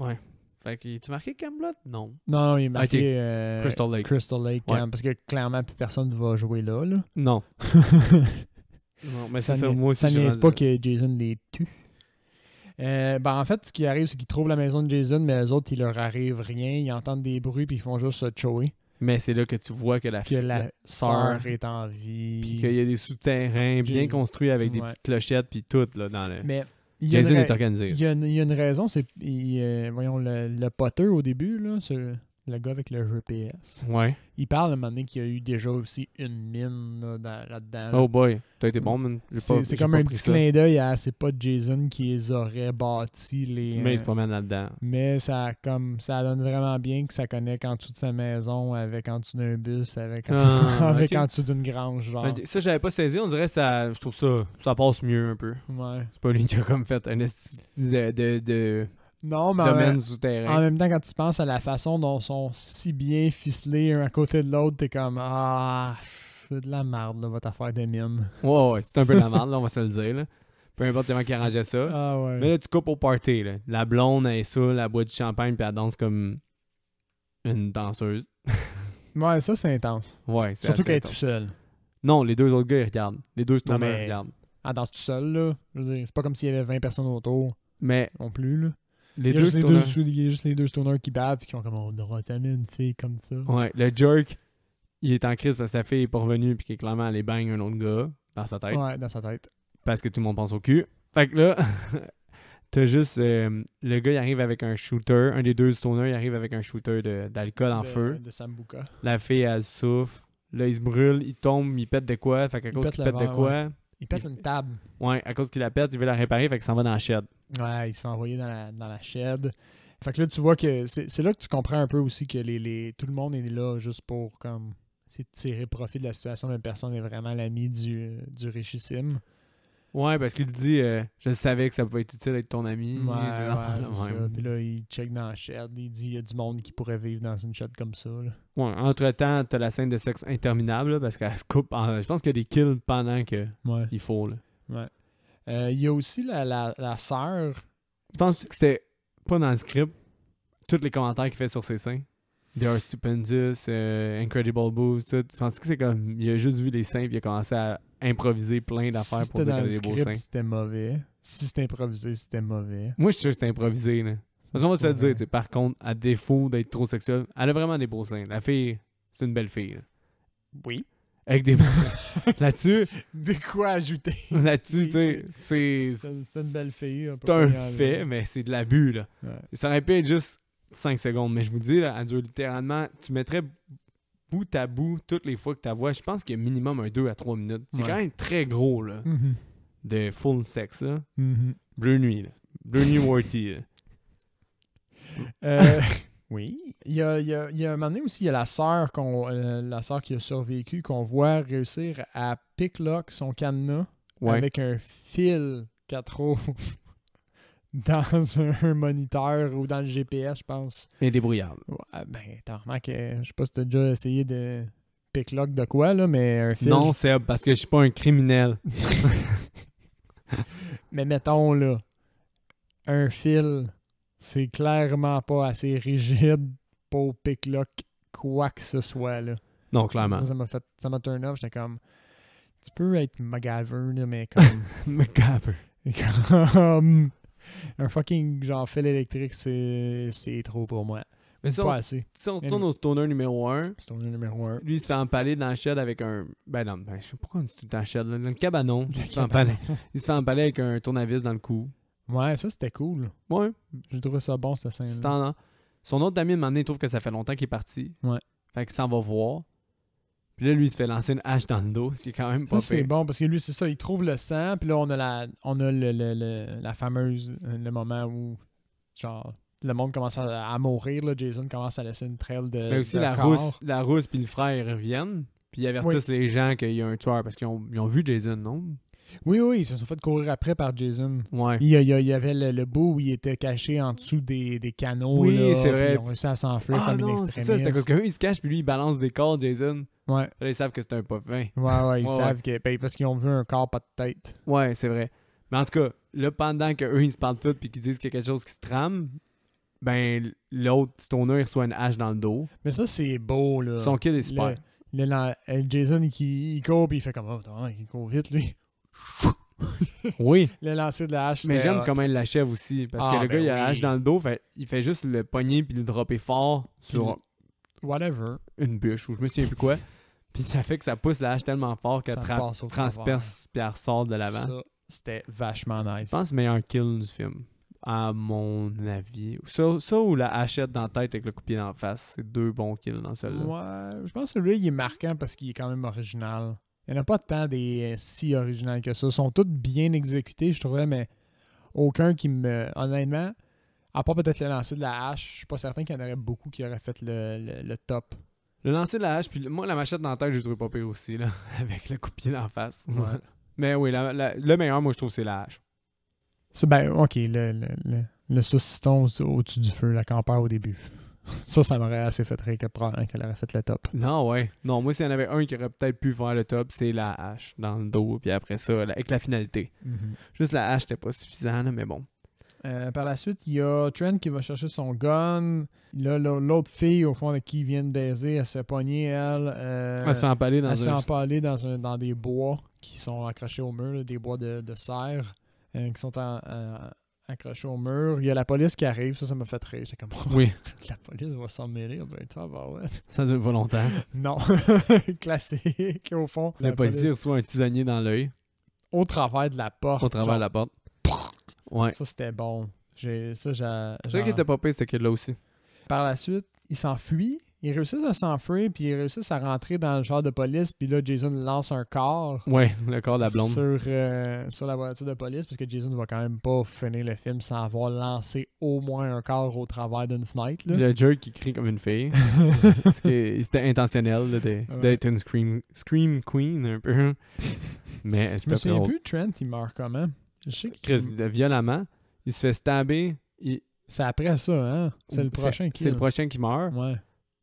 Fait que, tu marqué Camp Blood? Non. Non, il est marqué Crystal Lake. Camp, parce que clairement, personne ne va jouer là. Non. Non, mais c'est ça, moi aussi. Ça niaise pas que Jason les tue. En fait, ce qui arrive, c'est qu'ils trouvent la maison de Jason, mais eux autres, il leur arrive rien. Ils entendent des bruits, puis ils font juste se chower. Mais c'est là que tu vois que la sœur est en vie. Puis qu'il y a des souterrains bien construits avec des petites clochettes, puis tout, là, dans le... Mais Jason est organisé. Il y a une raison, c'est... voyons, le Potter, au début, là, le gars avec le GPS. Ouais. Il parle à un moment donné qu'il y a eu déjà aussi une mine là-dedans. Oh boy, t'as été bon, man. C'est comme un petit clin d'œil à c'est pas Jason qui les aurait bâtis mais il se promène là-dedans. Mais ça donne vraiment bien que ça connecte en dessous de sa maison, avec en dessous d'un bus, avec en dessous d'une grange, genre. Ça, j'avais pas saisi. On dirait que je trouve ça passe mieux un peu. Ouais. C'est pas lui qui a comme fait un de non, mais domaine souterrain. En même temps, quand tu penses à la façon dont ils sont si bien ficelés un à côté de l'autre, t'es comme c'est de la merde, là, votre affaire de mine. Ouais, c'est un peu de la merde, là, on va se le dire. Là. Peu importe comment ils arrangeaient ça. Ah ouais. Mais là, tu coupes au party. Là. La blonde, elle est saoule, elle boit du champagne, puis elle danse comme une danseuse. Ouais, ça, c'est intense. Ouais, c'est surtout qu'elle est intense. tout seule. Non, les deux autres gars, ils regardent. Les deux tourneurs, ils regardent. Elle danse tout seule, là. Je veux dire, c'est pas comme s'il y avait 20 personnes autour. Mais non plus, là. Il y a juste les deux stoners qui battent puis qui ont comme on aura jamais une fille comme ça. Ouais, le jerk, il est en crise parce que sa fille est pas revenue puis qu'il est clairement allé bang un autre gars dans sa tête. Ouais, dans sa tête. Parce que tout le monde pense au cul. Fait que là, t'as juste le gars, il arrive avec un shooter. Un des deux stoners, il arrive avec un shooter d'alcool en feu. De Sambuca. La fille, elle souffle. Là, il se brûle, il tombe, il pète de quoi. Fait qu'à cause qu'il pète de quoi... Ouais. Il pète une table. Ouais, à cause qu'il la pète, il veut la réparer, fait qu'il s'en va dans la shed. Ouais, il se fait envoyer dans la shed. Fait que là, tu vois que c'est là que tu comprends un peu aussi que tout le monde est là juste pour comme tirer profit de la situation d'une personne est vraiment l'ami du richissime. Ouais, parce qu'il dit je savais que ça pouvait être utile d'être ton ami. Ouais, c'est ça. Puis là, il check dans la shed. Il dit il y a du monde qui pourrait vivre dans une shed comme ça. Là. Ouais, entre-temps, t'as la scène de sexe interminable là, parce qu'elle se coupe. Je pense qu'il y a des kills pendant que il faut. Là. Ouais. Il y a aussi la sœur. Je pense que c'était pas dans le script tous les commentaires qu'il fait sur ses seins. The Are Stupendous, Incredible Boost, tout. Tu penses que c'est comme. Il a juste vu les seins, puis il a commencé à improviser plein d'affaires Si pour c'était dire dans qu'il le avait des beaux script, seins. c'était mauvais. Si c'était improvisé, c'était mauvais. Moi, je suis sûr que c'était improvisé, là. Parce qu'on va se le C'est dire, vrai. tu sais, par contre, à défaut d'être trop sexuelle, elle a vraiment des beaux seins. La fille, c'est une belle fille, là. Oui. Avec des beaux seins. Là-dessus, De quoi ajouter? tu Oui, sais, c'est C'est une belle fille. on peut c'est un pas y enlever. fait, mais c'est de l'abus, là. Ouais. Ça aurait pu être juste 5 secondes, mais je vous dis, là, elle dure littéralement, tu mettrais bout à bout toutes les fois que ta voix, je pense qu'il y a minimum un 2 à 3 minutes. C'est Ouais. quand même très gros, là, Mhm. de full sex, là. Mhm. Bleu nuit, là. Bleu nuit Warty, là. Oui. Il y a un moment donné aussi, il y a la sœur qui a survécu, qu'on voit réussir à picklock son cadenas Ouais. avec un fil qu'elle trouve dans un moniteur ou dans le GPS, je pense. Et débrouillard. Ouais, ben, t'as remarqué, je sais pas si t'as déjà essayé de picklock de quoi, là, mais un fil. Non, Seb, parce que je suis pas un criminel. Mais mettons, là, un fil, c'est clairement pas assez rigide pour picklock quoi que ce soit, là. Non, clairement. Ça m'a turn off. J'étais comme, tu peux être MacGyver, là, mais comme, MacGyver. comme un fucking genre fil électrique, c'est trop pour moi. Mais ça, Pas assez. si on retourne au stoner numéro 1, C'est ton numéro 1. lui, il se fait empaler dans le shed avec un... Ben non, je sais pas pourquoi on dit tout le temps shed, là. Dans le cabanon, il se fait empaler. Il se fait empaler avec un tournevis dans le cou. Ouais, ça c'était cool. Ouais, J'ai trouvé ça bon, cette c'est scène-là. tendance. Son autre ami, de moment donné, il trouve que ça fait longtemps qu'il est parti. Ouais. Fait qu'il s'en va voir. Puis là, lui, il se fait lancer une hache dans le dos, ce qui est quand même pas Ça, c'est pire. bon parce que lui, c'est ça, il trouve le sang, puis là, on a la fameuse, le moment où, genre, le monde commence à mourir, là, Jason commence à laisser une trail de. Mais aussi, de la corps. rousse puis le frère, ils reviennent. Puis ils avertissent les gens qu'il y a un tueur parce qu'ils ont vu Jason, non? Oui, ils se sont fait courir après par Jason. Ouais. Il y avait le bout où il était caché en dessous des canaux. Oui, là, c'est puis vrai. Ils ont réussi à s'enfuir Ah comme une non, c'est extrémiste. ça, c'était quelqu'un, il se cache, puis lui, il balance des corps, Jason. Ouais, Là, ils savent que c'est un pas fin. ils Ouais, savent que. Ben, parce qu'ils ont vu un corps, pas de tête. Ouais, c'est vrai. Mais en tout cas, là, pendant qu'eux, ils se parlent tous puis qu'ils disent qu'il y a quelque chose qui se trame, ben, l'autre stoner, il reçoit une hache dans le dos. Mais ça, c'est beau, là. Son kill est super. Jason, il court, puis il fait comme. Oh, il court vite, lui. Oui. Le lancer de la hache. Mais c'était j'aime hot. comment il l'achève aussi. Parce Ah, que le gars, ben il a la oui. hache dans le dos, il fait juste le pogner puis le dropper fort sur Whatever. une bûche ou je me souviens plus quoi. Puis ça fait que ça pousse la hache tellement fort qu'elle Ça passe au transperce puis elle ressort de l'avant. Ça, c'était vachement nice. Je pense que c'est le meilleur kill du film. À mon avis. Ça ou la hachette dans la tête avec le coup de pied dans la face. C'est deux bons kills dans celui-là. Ouais, je pense que celui-là, il est marquant parce qu'il est quand même original. Il n'y en a pas tant des si originales que ça. Ils sont tous bien exécutés, je trouvais, mais aucun qui me... Honnêtement, à part peut-être le lancer de la hache, je suis pas certain qu'il y en aurait beaucoup qui auraient fait le top. Le lancer de la hache, puis moi, la machette dans la tête, je trouve pas pire aussi, là, avec le coup de pied dans la face. Ouais. Mais oui, le meilleur, moi, je trouve, c'est la hache. C'est ben, ok, le saucisson au-dessus du feu, la campeur au début. Ça m'aurait assez fait rire que probablement qu'elle aurait fait le top. Non, ouais. Non, moi, s'il y en avait un qui aurait peut-être pu faire le top, c'est la hache dans le dos, puis après ça, avec la finalité. Juste la hache, c'était pas suffisant, là, mais bon. Par la suite, il y a Trent qui va chercher son gun. Là, l'autre fille, au fond, avec qui il vient de baiser, elle se fait pogner, elle. Elle se fait empaler Elle dans se fait un... empaler dans des bois qui sont accrochés au mur, là, des bois de serre qui sont accrochés au mur. Il y a la police qui arrive, ça m'a fait rire. J'étais comme, Oui, la police va s'en mêler. Ben, ça va, ouais. ça dure pas longtemps. Non, classique, au fond. Le policier reçoit un tisonnier dans l'œil, Au travers de la porte. au travers genre, de la porte. Ouais. Ça, c'était bon. C'est vrai qu'il était pas pire, ce kid-là aussi. Par la suite, ils s'enfuient. Ils réussissent à s'enfuir, puis ils réussissent à rentrer dans le char de police. Puis là, Jason lance un corps Ouais, le corps de la blonde. sur la voiture de police, parce que Jason va quand même pas finir le film sans avoir lancé au moins un corps au travers d'une fenêtre. Là. Le jerk qui crie comme une fille. Parce que c'était intentionnel là, d'être une scream queen un peu. Mais Je me c'était souviens drôle. plus, Trent, il meurt comment? Je sais que Chris, violemment, il se fait stabber. c'est après ça, hein? C'est le prochain qui C'est le prochain qui meurt. Ouais.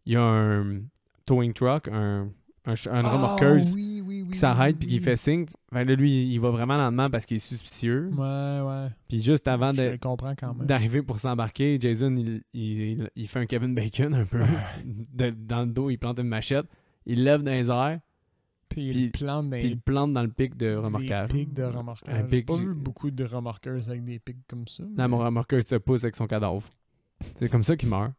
Il y a un towing truck, un une remorqueuse oui, qui s'arrête puis oui. qui fait signe. Fait là, lui, il va vraiment lentement parce qu'il est suspicieux. Ouais. Puis juste avant Je le comprends quand même. d'arriver pour s'embarquer, Jason, il fait un Kevin Bacon un peu. Dans le dos, il plante une machette. Il lève dans les airs. Puis Puis- il plante Puis il plante dans le pic de remorquage. Des pics de remorquage. Un J'ai pic, pas j'ai- vu beaucoup de remorqueurs avec des pics comme ça. La mais remorqueuse se pousse avec son cadavre. C'est comme ça qu'il meurt.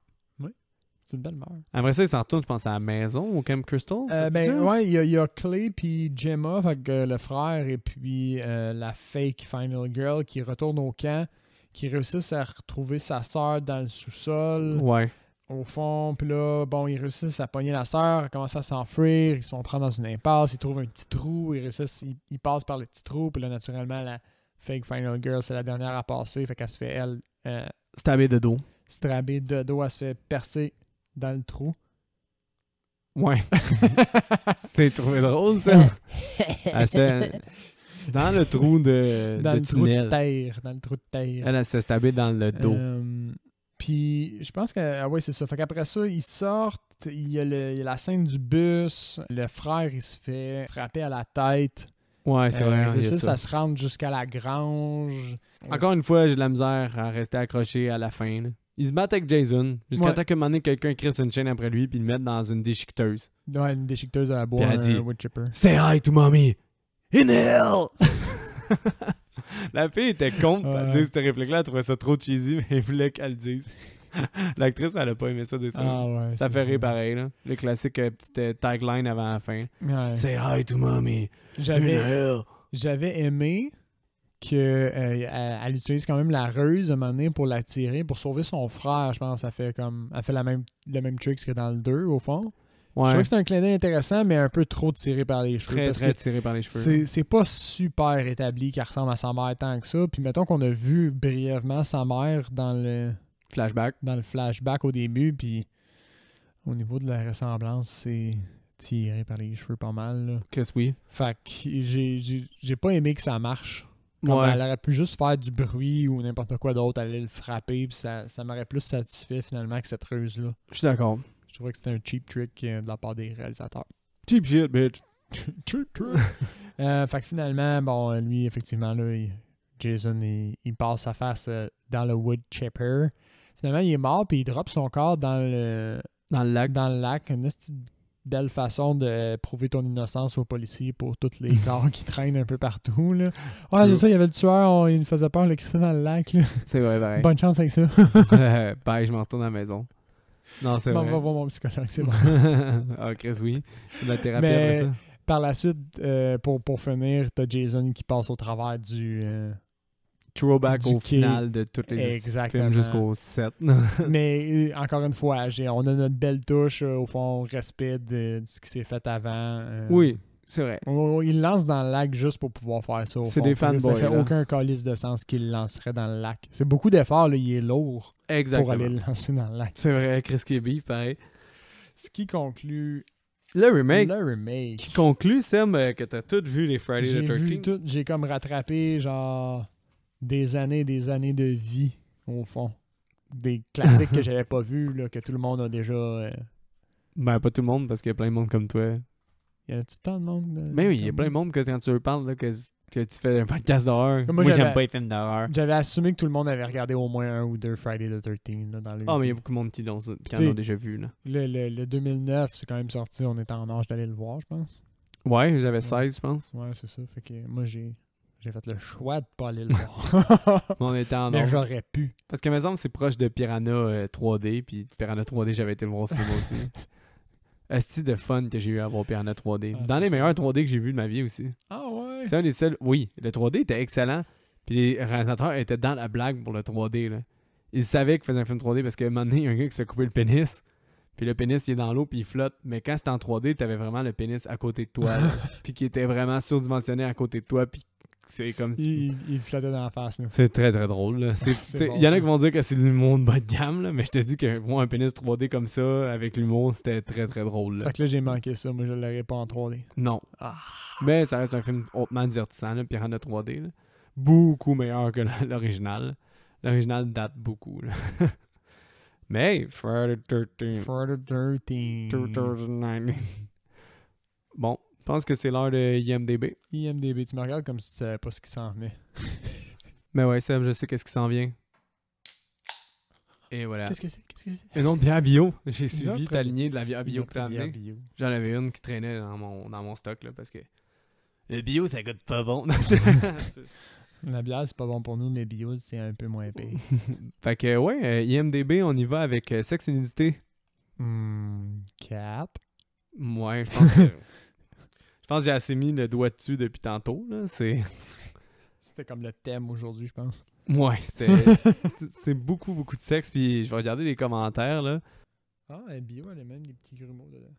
C'est une belle mort. Après ça, il s'en retourne, je pense, à la maison, au Camp Crystal. ça se peut-tu? Ouais, il y a Clay puis Gemma, fait que, le frère, et puis la fake Final Girl qui retourne au camp, qui réussissent à retrouver sa sœur dans le sous-sol, Ouais. au fond. Puis là, bon, ils réussissent à pogner la sœur, elle commence à s'enfuir, ils se font prendre dans une impasse, ils trouvent un petit trou, ils passent par le petit trou, puis là, naturellement, la fake Final Girl, c'est la dernière à passer, fait qu'elle se fait, elle, Stabé de dos. strabée de dos, elle se fait percer dans le trou. Ouais. C'est trouvé drôle, ça. Elle se fait... Dans le trou de Dans le trou de tunnel. terre. Dans le trou de terre. Elle se fait stabber dans le dos. Puis, je pense que... Ah ouais, c'est ça. Fait qu'après ça, ils sortent. Il y a la scène du bus. Le frère, il se fait frapper à la tête. Ouais, c'est Ils vrai. il y a réussissent ça. à se rendre jusqu'à la grange. Encore une fois, j'ai de la misère à rester accroché à la fin. Là. Ils se battent avec Jason jusqu'à Ouais. temps qu'à un moment donné, quelqu'un crisse une chaîne après lui puis le mette dans une déchiqueteuse. Ouais, une déchiqueteuse à bois, Puis elle dit, un wood chipper. Say hi to mommy! In hell! La fille était con pour Ouais. dire cette réplique-là. Elle trouvait ça trop cheesy, mais elle voulait qu'elle le dise. L'actrice, elle a pas aimé ça dire ça. Ah ouais. Ça c'est fait rire pareil, là. Le classique petite tagline avant la fin. Ouais. Say hi to mommy! In J'avais... hell! J'avais aimé qu'elle utilise quand même la ruse à un moment donné pour l'attirer, pour sauver son frère, je pense. Elle fait le même trick que dans le 2, au fond. Je Ouais. trouvais que c'était un clin d'œil intéressant, mais un peu trop tiré par les cheveux. Très, parce très que tiré par les cheveux. c'est pas super établi qu'elle ressemble à sa mère tant que ça. Puis mettons qu'on a vu brièvement sa mère dans le Flashback. flashback au début, puis au niveau de la ressemblance, c'est tiré par les cheveux pas mal, là. Qu'est-ce oui? Fait que j'ai pas aimé que ça marche. Comme Ouais. elle aurait pu juste faire du bruit ou n'importe quoi d'autre, aller le frapper, puis ça m'aurait plus satisfait finalement que cette ruse-là. Je suis d'accord. Je trouvais que c'était un cheap trick de la part des réalisateurs. Cheap shit, bitch. Cheap trick! Fait que finalement, bon, lui, effectivement, là, Jason, il passe sa face dans le wood chipper. Finalement, il est mort, puis il drop son corps dans le Dans le lac. Une petite belle façon de prouver ton innocence aux policiers pour tous les corps qui traînent un peu partout, là. Ouais, c'est ça, il y avait le tueur, il nous faisait peur, le Christ dans le lac, là. C'est vrai, pareil. Bonne chance avec ça. Bye, je m'en retourne à la maison. Non, c'est Bon, on vrai. va voir mon psychologue, c'est bon. Ah, Chris, oui. La thérapie Mais- après ça. Par la suite, pour finir, t'as Jason qui passe au travers du... Throwback du au quai. final de tous les Exactement. films jusqu'au 7. Mais encore une fois, on a notre belle touche, au fond, respect de ce qui s'est fait avant. Oui, c'est vrai. Il le lance dans le lac juste pour pouvoir faire ça. Au C'est fond, des parce que fanboys, Ça fait là. aucun calice de sens qu'il le lancerait dans le lac. C'est beaucoup d'efforts, là, il est lourd pour Exactement. aller le lancer dans le lac. C'est vrai, Chris qui est beef, pareil. Ce qui conclut Le remake. le remake. Qui conclut, Sam, que t'as tout vu les Friday J'ai the 13th. vu tout, j'ai comme rattrapé genre des années de vie, au fond. Des classiques que j'avais pas vus, là, que tout le monde a déjà... Ben, pas tout le monde, parce qu'il y a plein de monde comme toi. Y a-tu tant de monde? Ben oui, il y a plein de monde que quand tu leur parles, là, que tu fais un podcast d'horreur. Moi, Moi, j'avais- j'aime pas les films d'horreur. J'avais assumé que tout le monde avait regardé au moins un ou deux Friday the 13th là, dans les... Ah, mais il y a beaucoup de monde qui l'ont qui en T'sais, ont déjà vu, là. Le 2009, c'est quand même sorti, on était en âge d'aller le voir, je pense. Ouais, j'avais 16, je pense. Ouais, c'est ça. Fait que moi, j'ai fait le choix de pas aller le voir. On était en Mais âge. j'aurais pu. Parce que, me semble, c'est proche de Piranha 3D, puis Piranha 3D, j'avais été le voir au cinéma aussi. Asti de fun que j'ai eu à voir Piranha 3D. Ah, Dans c'est les ça. meilleurs 3D que j'ai vu de ma vie aussi. Ah ouais? C'est un des seuls. Oui, le 3D était excellent. Puis les réalisateurs étaient dans la blague pour le 3D. Là. Ils savaient qu'ils faisaient un film 3D parce qu'à un moment donné, il y a un gars qui se fait couper le pénis. Puis le pénis, il est dans l'eau, puis il flotte. Mais quand c'était en 3D, t'avais vraiment le pénis à côté de toi. là. Puis qui était vraiment surdimensionné à côté de toi. Puis c'est comme si. Il flottait dans la face. Là. C'est très très drôle. Là. C'est bon, Il y en a ça. qui vont dire que c'est de l'humour de bas de gamme, là, mais je te dis que voir un pénis 3D comme ça, avec l'humour, c'était très très drôle. Là. Fait que là, j'ai manqué ça. Moi, je l'aurais pas en 3D. Non. Ah. Mais ça reste un film hautement divertissant, là, Piranha 3D. Là. Beaucoup meilleur que l'original. L'original date beaucoup. Là. Mais Friday 13. Friday the 13th. 2009. Bon, je pense que c'est l'heure de IMDB. IMDB, tu me regardes comme si tu savais pas ce qui s'en venait. Mais ouais, Seb, je sais qu'est-ce qui s'en vient. Et voilà. Qu'est-ce que c'est? Une autre bière bio. J'ai Une suivi autre ta lignée de la bière bio que t'as bière amenée. bio. J'en avais une qui traînait dans mon stock, là, parce que le bio, ça goûte pas bon. La bière, c'est pas bon pour nous, mais bio, c'est un peu moins pire. Fait que, ouais, IMDB, on y va avec Sexe et nudité. 4. Ouais, je pense que... Je pense que j'ai assez mis le doigt dessus depuis tantôt, là. C'était comme le thème aujourd'hui, je pense. Ouais, c'est beaucoup, beaucoup de sexe. Puis je vais regarder les commentaires, là. Ah, elle bio, elle a même des petits grumeaux dedans.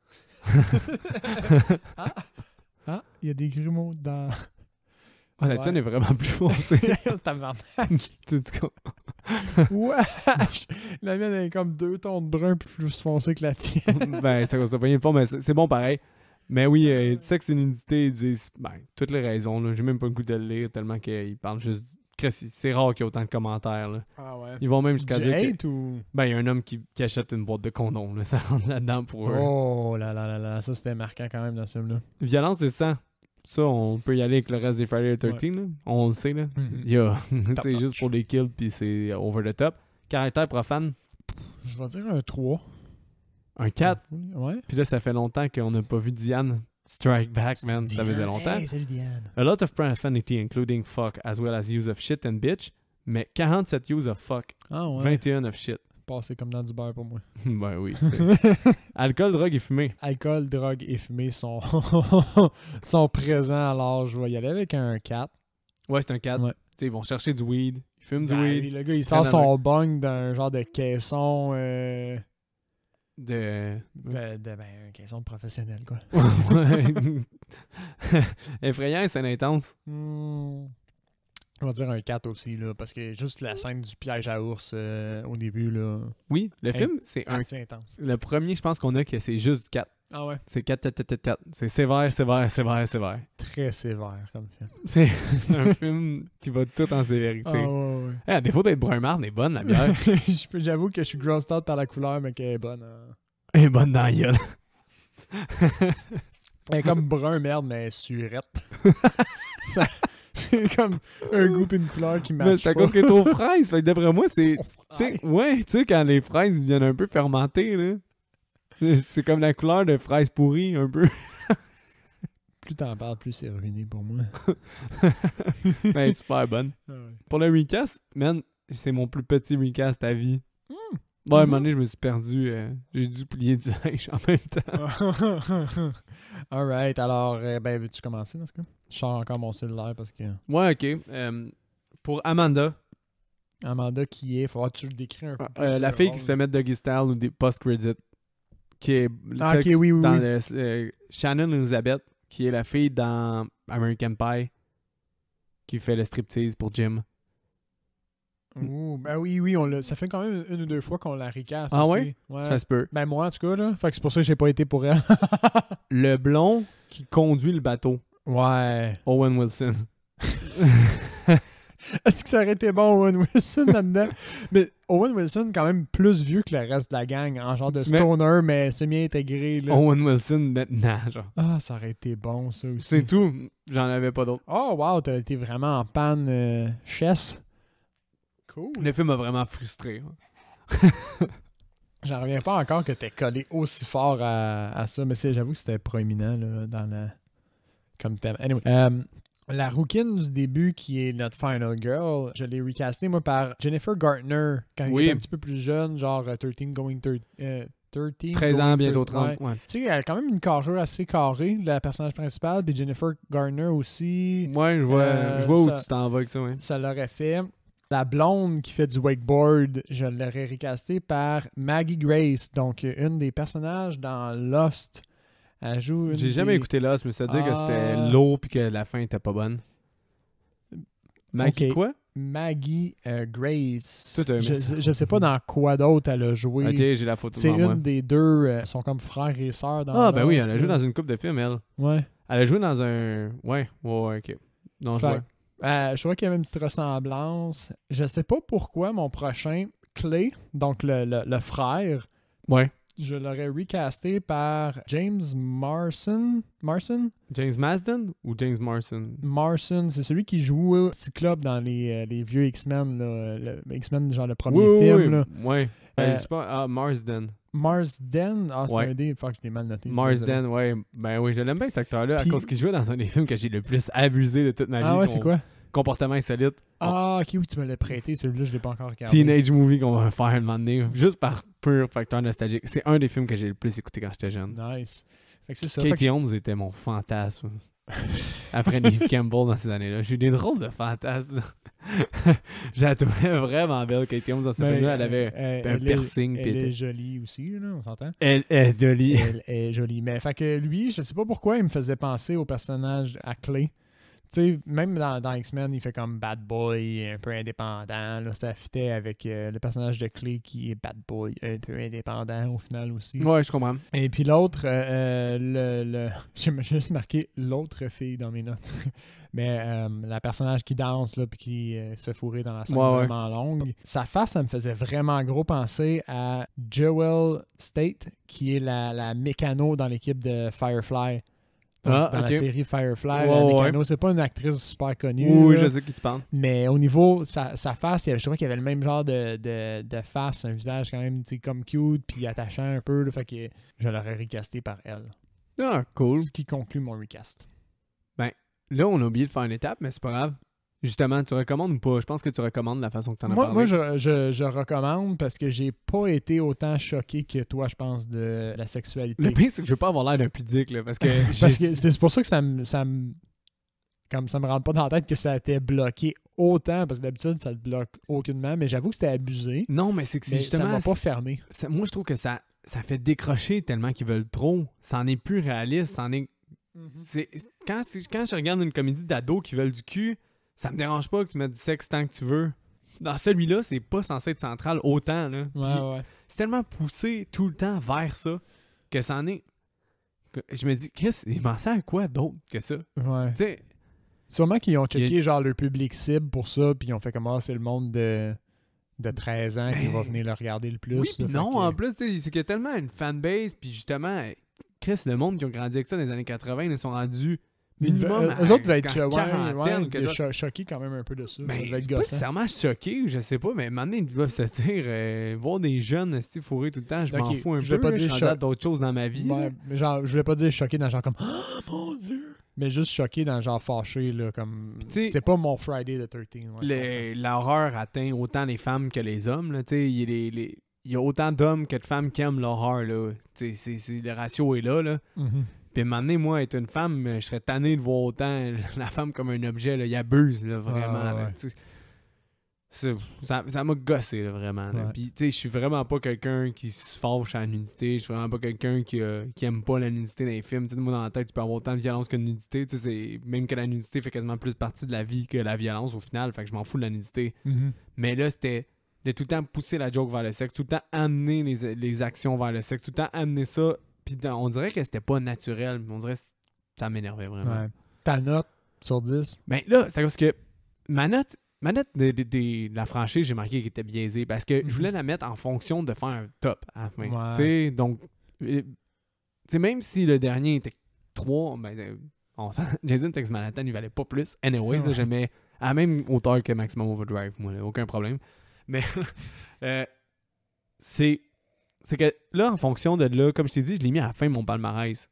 Il y a des grumeaux dedans. Ah, la tienne est vraiment plus foncée. C'est tabarnak. Tu dis quoi? Wesh! La mienne elle est comme 2 tons de brun plus foncé que la tienne. Ben, ça coûte pas une fois, mais c'est bon pareil. Mais oui, sexe et nudité, ils disent toutes les raisons. Là. J'ai même pas le goût de le lire tellement qu'ils parlent juste. C'est rare qu'il y ait autant de commentaires. Là. Ah ouais. Ils vont même jusqu'à Du dire que. hate ou... Ben, il y a un homme qui achète une boîte de condoms. Là. Ça rentre là-dedans pour eux. Oh là là là là. Ça, c'était marquant quand même dans ce film-là. Violence et sang. Ça, on peut y aller avec le reste des Friday the 13. Là. On le sait. Là. Il y a... c'est juste pour les kills puis c'est over the top. Caractère profane. Je vais dire un 3. Un 4. Ouais. Puis là, ça fait longtemps qu'on n'a pas vu Diane strike back, man. Ça faisait longtemps. Hey, salut Diane. A lot of profanity, including fuck, as well as use of shit and bitch. Mais 47 use of fuck, Ah ouais. 21 of shit. Passé comme dans du beurre pour moi. Ben oui. Alcool, drogue et fumée. Alcool, drogue et fumée sont, sont présents, alors je vais y aller avec un 4. Ouais, c'est un 4. Ouais. Tu sais, ils vont chercher du weed. Ils fument du Ben, weed. le gars, il sort son bong d'un genre de caisson... un caisson professionnel, quoi. Ouais. Effrayant et scène intense. Je vais dire un 4 aussi, là, parce que juste la scène du piège à ours au début, là... Oui, le film, c'est un... assez intense. Le premier, je pense qu'on a que c'est juste du 4. Ah ouais? C'est 4, 4, 4, 4. C'est sévère, sévère, sévère, sévère. Très sévère comme film. C'est un film qui va tout en sévérité. Ah ouais, ouais. À défaut d'être brun marde, elle est bonne, la bière. J'avoue que je suis grossed out par la couleur, mais qu'elle est bonne. Hein. Elle est bonne dans la gueule. Elle est comme brun merde, mais elle est surette. C'est comme un goût et une couleur qui matchent. C'est à cause qu'elle est aux fraises. Fait que d'après moi, c'est... Fraises. Ouais, tu sais, quand les fraises viennent un peu fermentées, là. C'est comme la couleur de fraises pourries, un peu. Plus t'en parles, plus c'est ruiné pour moi. Ben, super bonne. Ah ouais. Pour le recast, man, c'est mon plus petit recast à vie. Bon, à un moment donné, je me suis perdu. J'ai dû plier du linge en même temps. Alright, alors, ben, veux-tu commencer dans ce cas? Je sors encore mon cellulaire parce que... Ouais, ok. Pour Amanda, Amanda qui est... Faudra que tu le décris un peu plus la le fille rôle. qui se fait mettre Doggy Style ou des post-credit, qui est Ah, celle ok, qui- oui, oui, dans oui. Shannon Elizabeth, qui est la fille dans American Pie, qui fait le striptease pour Jim. Ouh, ben oui, ça fait quand même 1 ou 2 fois qu'on la ricasse Ah aussi. ouais? Ça se peut. Ben moi, en tout cas, là. Fait que c'est pour ça que j'ai pas été pour elle. Le blond qui conduit le bateau, Ouais. Owen Wilson. Est-ce que ça aurait été bon, Owen Wilson, là-dedans? Mais Owen Wilson, quand même plus vieux que le reste de la gang, en genre de Tu mets- stoner, mais semi-intégré, là. Owen Wilson maintenant, genre. Ah, ça aurait été bon, ça aussi. C'est tout. J'en avais pas d'autres. Oh, wow, t'as été vraiment en panne chess. Cool. Le film m'a vraiment frustré. Hein. J'en reviens pas encore que t'aies collé aussi fort à ça, mais j'avoue que c'était proéminent là, dans la... comme thème. Anyway, la rouquine du début qui est notre final girl, je l'ai recastée moi par Jennifer Garner quand elle Oui. était un petit peu plus jeune, genre 13 going 13. 13 ans, going bientôt 30, 30. Ouais. Tu sais, elle a quand même une carrure assez carrée, la personnage principale, puis Jennifer Garner aussi. Ouais, je vois ça- où tu t'en vas avec ça, ouais. Ça l'aurait fait. La blonde qui fait du wakeboard, je l'aurais recastée par Maggie Grace, donc une des personnages dans Lost. Elle joue une J'ai jamais des- écouté Lost, mais ça veut dire que Ah. c'était lourd puis que la fin était pas bonne. Maggie Ok. quoi? Maggie Grace. Toi, t'as aimé ça. Je sais pas dans quoi d'autre elle a joué. Ok, j'ai la photo C'est devant une moi. des deux. Ils sont comme frères et sœurs dans Ah, ben oui, Lost, elle a joué là. dans une couple de films, elle. Ouais. Elle a joué dans un... Ouais, ok. Non, je Fait vois. je vois qu'il y avait une petite ressemblance. Je sais pas pourquoi mon prochain, Clay, donc le frère, Ouais. je l'aurais recasté par James Marsden. James Marsden ou James Marsden? Marsden, c'est celui qui joue Cyclope dans les vieux X-Men, là, le X-Men, genre le premier film. Là. Oui. C'est pas Marsden. Marsden, c'est Ouais. un dé, fuck, je l'ai mal noté. Marsden, ouais. Ben oui, je l'aime bien cet acteur-là Puis- à cause qu'il jouait dans un des films que j'ai le plus abusé de toute ma vie. Ah ouais, c'est quoi? Comportement insolite. Ah, ok, oui, tu me l'as prêté, celui-là, je l'ai pas encore regardé. Teenage movie qu'on va faire un moment donné, juste par pur facteur nostalgique. C'est un des films que j'ai le plus écouté quand j'étais jeune. Nice. Fait que c'est ça. Fait que Katie Holmes était mon fantasme. Après Neve Campbell dans ces années-là. J'ai eu des drôles de fantasmes. Je la trouvais vraiment belle, Katie Holmes, dans ce ben, film-là. Elle avait un piercing. Elle est jolie aussi, là, on s'entend? Elle est jolie. Elle est jolie. Mais fait que lui, je sais pas pourquoi, il me faisait penser au personnage à Clay. Tu sais, même dans X-Men, il fait comme bad boy, un peu indépendant. Là, ça fitait avec le personnage de Clay qui est bad boy, un peu indépendant au final aussi. Ouais, je comprends. Et puis l'autre, j'ai juste marqué l'autre fille dans mes notes. Mais la personnage qui danse là puis qui se fait fourrer dans la scène vraiment longue. Sa face, ça me faisait vraiment gros penser à Jewel State, qui est la mécano dans l'équipe de Firefly. Dans la série Firefly, Mécano, c'est pas une actrice super connue. Oui, là, je sais qui tu parles. mais au niveau sa face, je trouvais qu'il y avait le même genre de face, un visage quand même comme cute puis attachant un peu. Là, fait que je l'aurais recasté par elle. Ah, cool. Ce qui conclut mon recast. Là, on a oublié de faire une étape, mais c'est pas grave. Justement, tu recommandes ou pas? Je pense que tu recommandes la façon que tu en as parlé. Moi, je recommande parce que j'ai pas été autant choqué que toi, je pense, de la sexualité. Le pire, c'est que je veux pas avoir l'air d'un pudique, là, parce que... Parce que c'est pour ça que ça me comme ça me rentre pas dans la tête que ça a été bloqué autant, parce que d'habitude, ça le bloque aucunement, mais j'avoue que c'était abusé. Non, mais c'est que c'est Mais justement... ça m'a pas fermé. Moi, je trouve que ça fait décrocher tellement qu'ils veulent trop. Ça en est plus réaliste. Ça en est... Quand je regarde une comédie d'ados qui veulent du cul, ça me dérange pas que tu mettes du sexe tant que tu veux. Dans celui-là, c'est pas censé être central autant. Là. Ouais. C'est tellement poussé tout le temps vers ça que ça en est... Je me dis, Chris, ils pensaient à quoi d'autre que ça? Ouais. Tu sais... Sûrement qu'ils ont checké genre leur public cible pour ça, puis ils ont fait comme c'est le monde de 13 ans qui va venir le regarder le plus. Oui, là, puis non, que... en plus, c'est qu'il y a tellement une fanbase, puis justement, Chris, le monde qui ont grandi avec ça dans les années 80, ils sont rendus minimum eux autres devaient être choqués quand même un peu de ça. Ben, Ça devait être pas gossant. nécessairement choqués, je sais pas, mais maintenant, ils doivent se dire, voir des jeunes fourrés tout le temps, je m'en fous un je vais peu, pas dire je suis rendu à d'autres choses dans ma vie. Ouais, mais genre, je voulais pas dire choqué dans genre comme oh mon dieu, mais juste choqué dans genre fâché là, comme c'est pas mon Friday the 13th. Ouais, l'horreur atteint autant les femmes que les hommes, là, tu sais, il y a autant d'hommes que de femmes qui aiment l'horreur, là. Le ratio est là, là. Mm-hmm. Puis à un moment donné, moi, être une femme, je serais tanné de voir autant la femme comme un objet, là. Il abuse, là, vraiment. Ouais. Ça m'a gossé, là, vraiment. Là. Ouais. Puis, tu sais, je suis vraiment pas quelqu'un qui se fâche à la nudité. Je suis vraiment pas quelqu'un qui aime pas la nudité dans les films. Tu sais, moi, dans la tête, tu peux avoir autant de violence que de nudité. Tu sais, même que la nudité fait quasiment plus partie de la vie que la violence, au final. Fait que je m'en fous de la nudité. Mm-hmm. Mais là, c'était de tout le temps pousser la joke vers le sexe, tout le temps amener les actions vers le sexe, tout le temps amener ça. Puis on dirait que c'était pas naturel. On dirait que ça m'énervait vraiment. Ouais. Ta note sur 10? Ben là, c'est parce que ma note de la franchise, j'ai marqué qu'elle était biaisée parce que je voulais la mettre en fonction de faire un top à la fin. Ouais. Tu sais, donc, même si le dernier était 3, ben, Jason Takes Manhattan, il valait pas plus. Anyways, là, je mets à la même hauteur que Maximum Overdrive, moi, là, aucun problème. Mais c'est que là, en fonction de là, comme je t'ai dit, je l'ai mis à la fin de mon palmarès.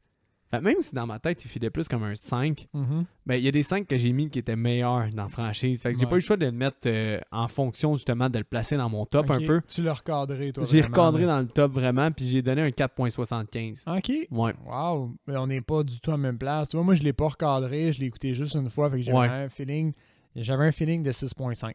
Fait, même si dans ma tête, il filait plus comme un 5, Mm-hmm. ben il y a des 5 que j'ai mis qui étaient meilleurs dans la franchise. Fait que j'ai pas eu le choix de le mettre en fonction justement de le placer dans mon top un peu. Tu l'as recadré, toi. J'ai vraiment, recadré là. dans le top vraiment, puis j'ai donné un 4.75. OK. Ouais. Wow. Mais on n'est pas du tout à la même place. Tu vois, moi, je l'ai pas recadré. Je l'ai écouté juste une fois. Fait que j'avais un feeling de 6.5.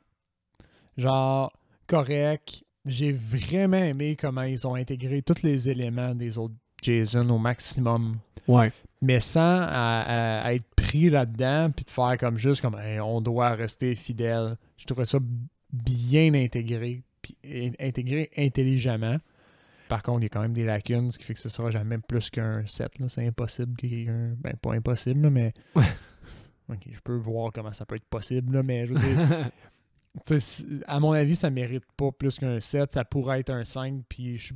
Genre, correct. J'ai vraiment aimé comment ils ont intégré tous les éléments des autres Jason au maximum. Ouais. Mais sans à être pris là-dedans puis de faire comme juste comme hey, on doit rester fidèle. Je trouvais ça bien intégré puis intégré intelligemment. Par contre, il y a quand même des lacunes, ce qui fait que ce sera jamais plus qu'un 7. Là. C'est impossible qu'il y ait un... Ben, pas impossible, là, mais... OK, je peux voir comment ça peut être possible, là, mais je veux dire... à mon avis, ça mérite pas plus qu'un 7. Ça pourrait être un 5, puis je suis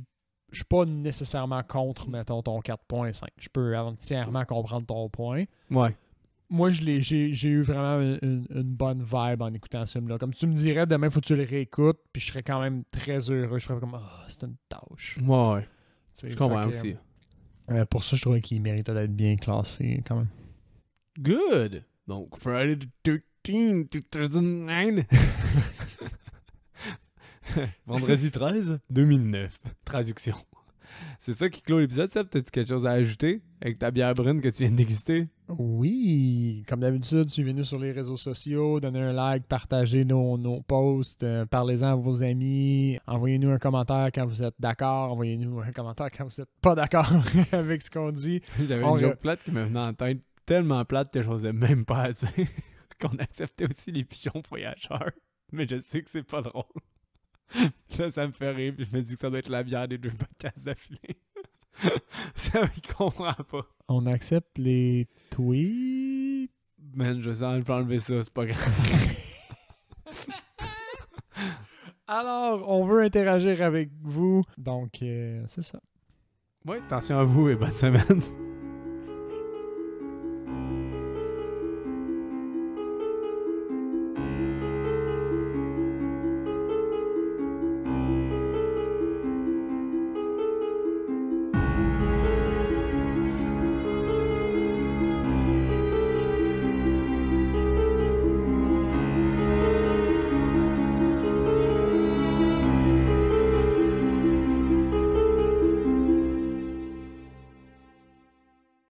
je suis pas nécessairement contre, mettons, ton 4.5. Je peux entièrement comprendre ton point. Ouais. Moi, j'ai eu vraiment une bonne vibe en écoutant ce film-là. Comme tu me dirais, demain, faut que tu le réécoutes, puis je serais quand même très heureux. Je serais comme, c'est une tâche. Ouais. T'sais, Je comprends fait aussi. pour ça, je trouvais qu'il méritait d'être bien classé, quand même. Good! Donc, Friday the 13th, 2009. Vendredi 13, 2009. Traduction. C'est ça qui clôt l'épisode, ça? T'as-tu quelque chose à ajouter avec ta bière brune que tu viens de déguster? Oui, comme d'habitude, suivez-nous sur les réseaux sociaux, donnez un like, partagez nos posts, parlez-en à vos amis, envoyez-nous un commentaire quand vous êtes d'accord, envoyez-nous un commentaire quand vous n'êtes pas d'accord avec ce qu'on dit. J'avais une joke plate qui me venait en tête, tellement plate que je n'osais même pas dire qu'on acceptait aussi les pigeons voyageurs. Mais je sais que c'est pas drôle. Là, ça me fait rire, puis je me dis que ça doit être la bière des 2 podcasts d'affilée. Ça, il comprend pas. On accepte les tweets. Man, je sens, je peux enlever ça, c'est pas grave. Alors, on veut interagir avec vous. Donc, c'est ça. Ouais, attention à vous et bonne semaine.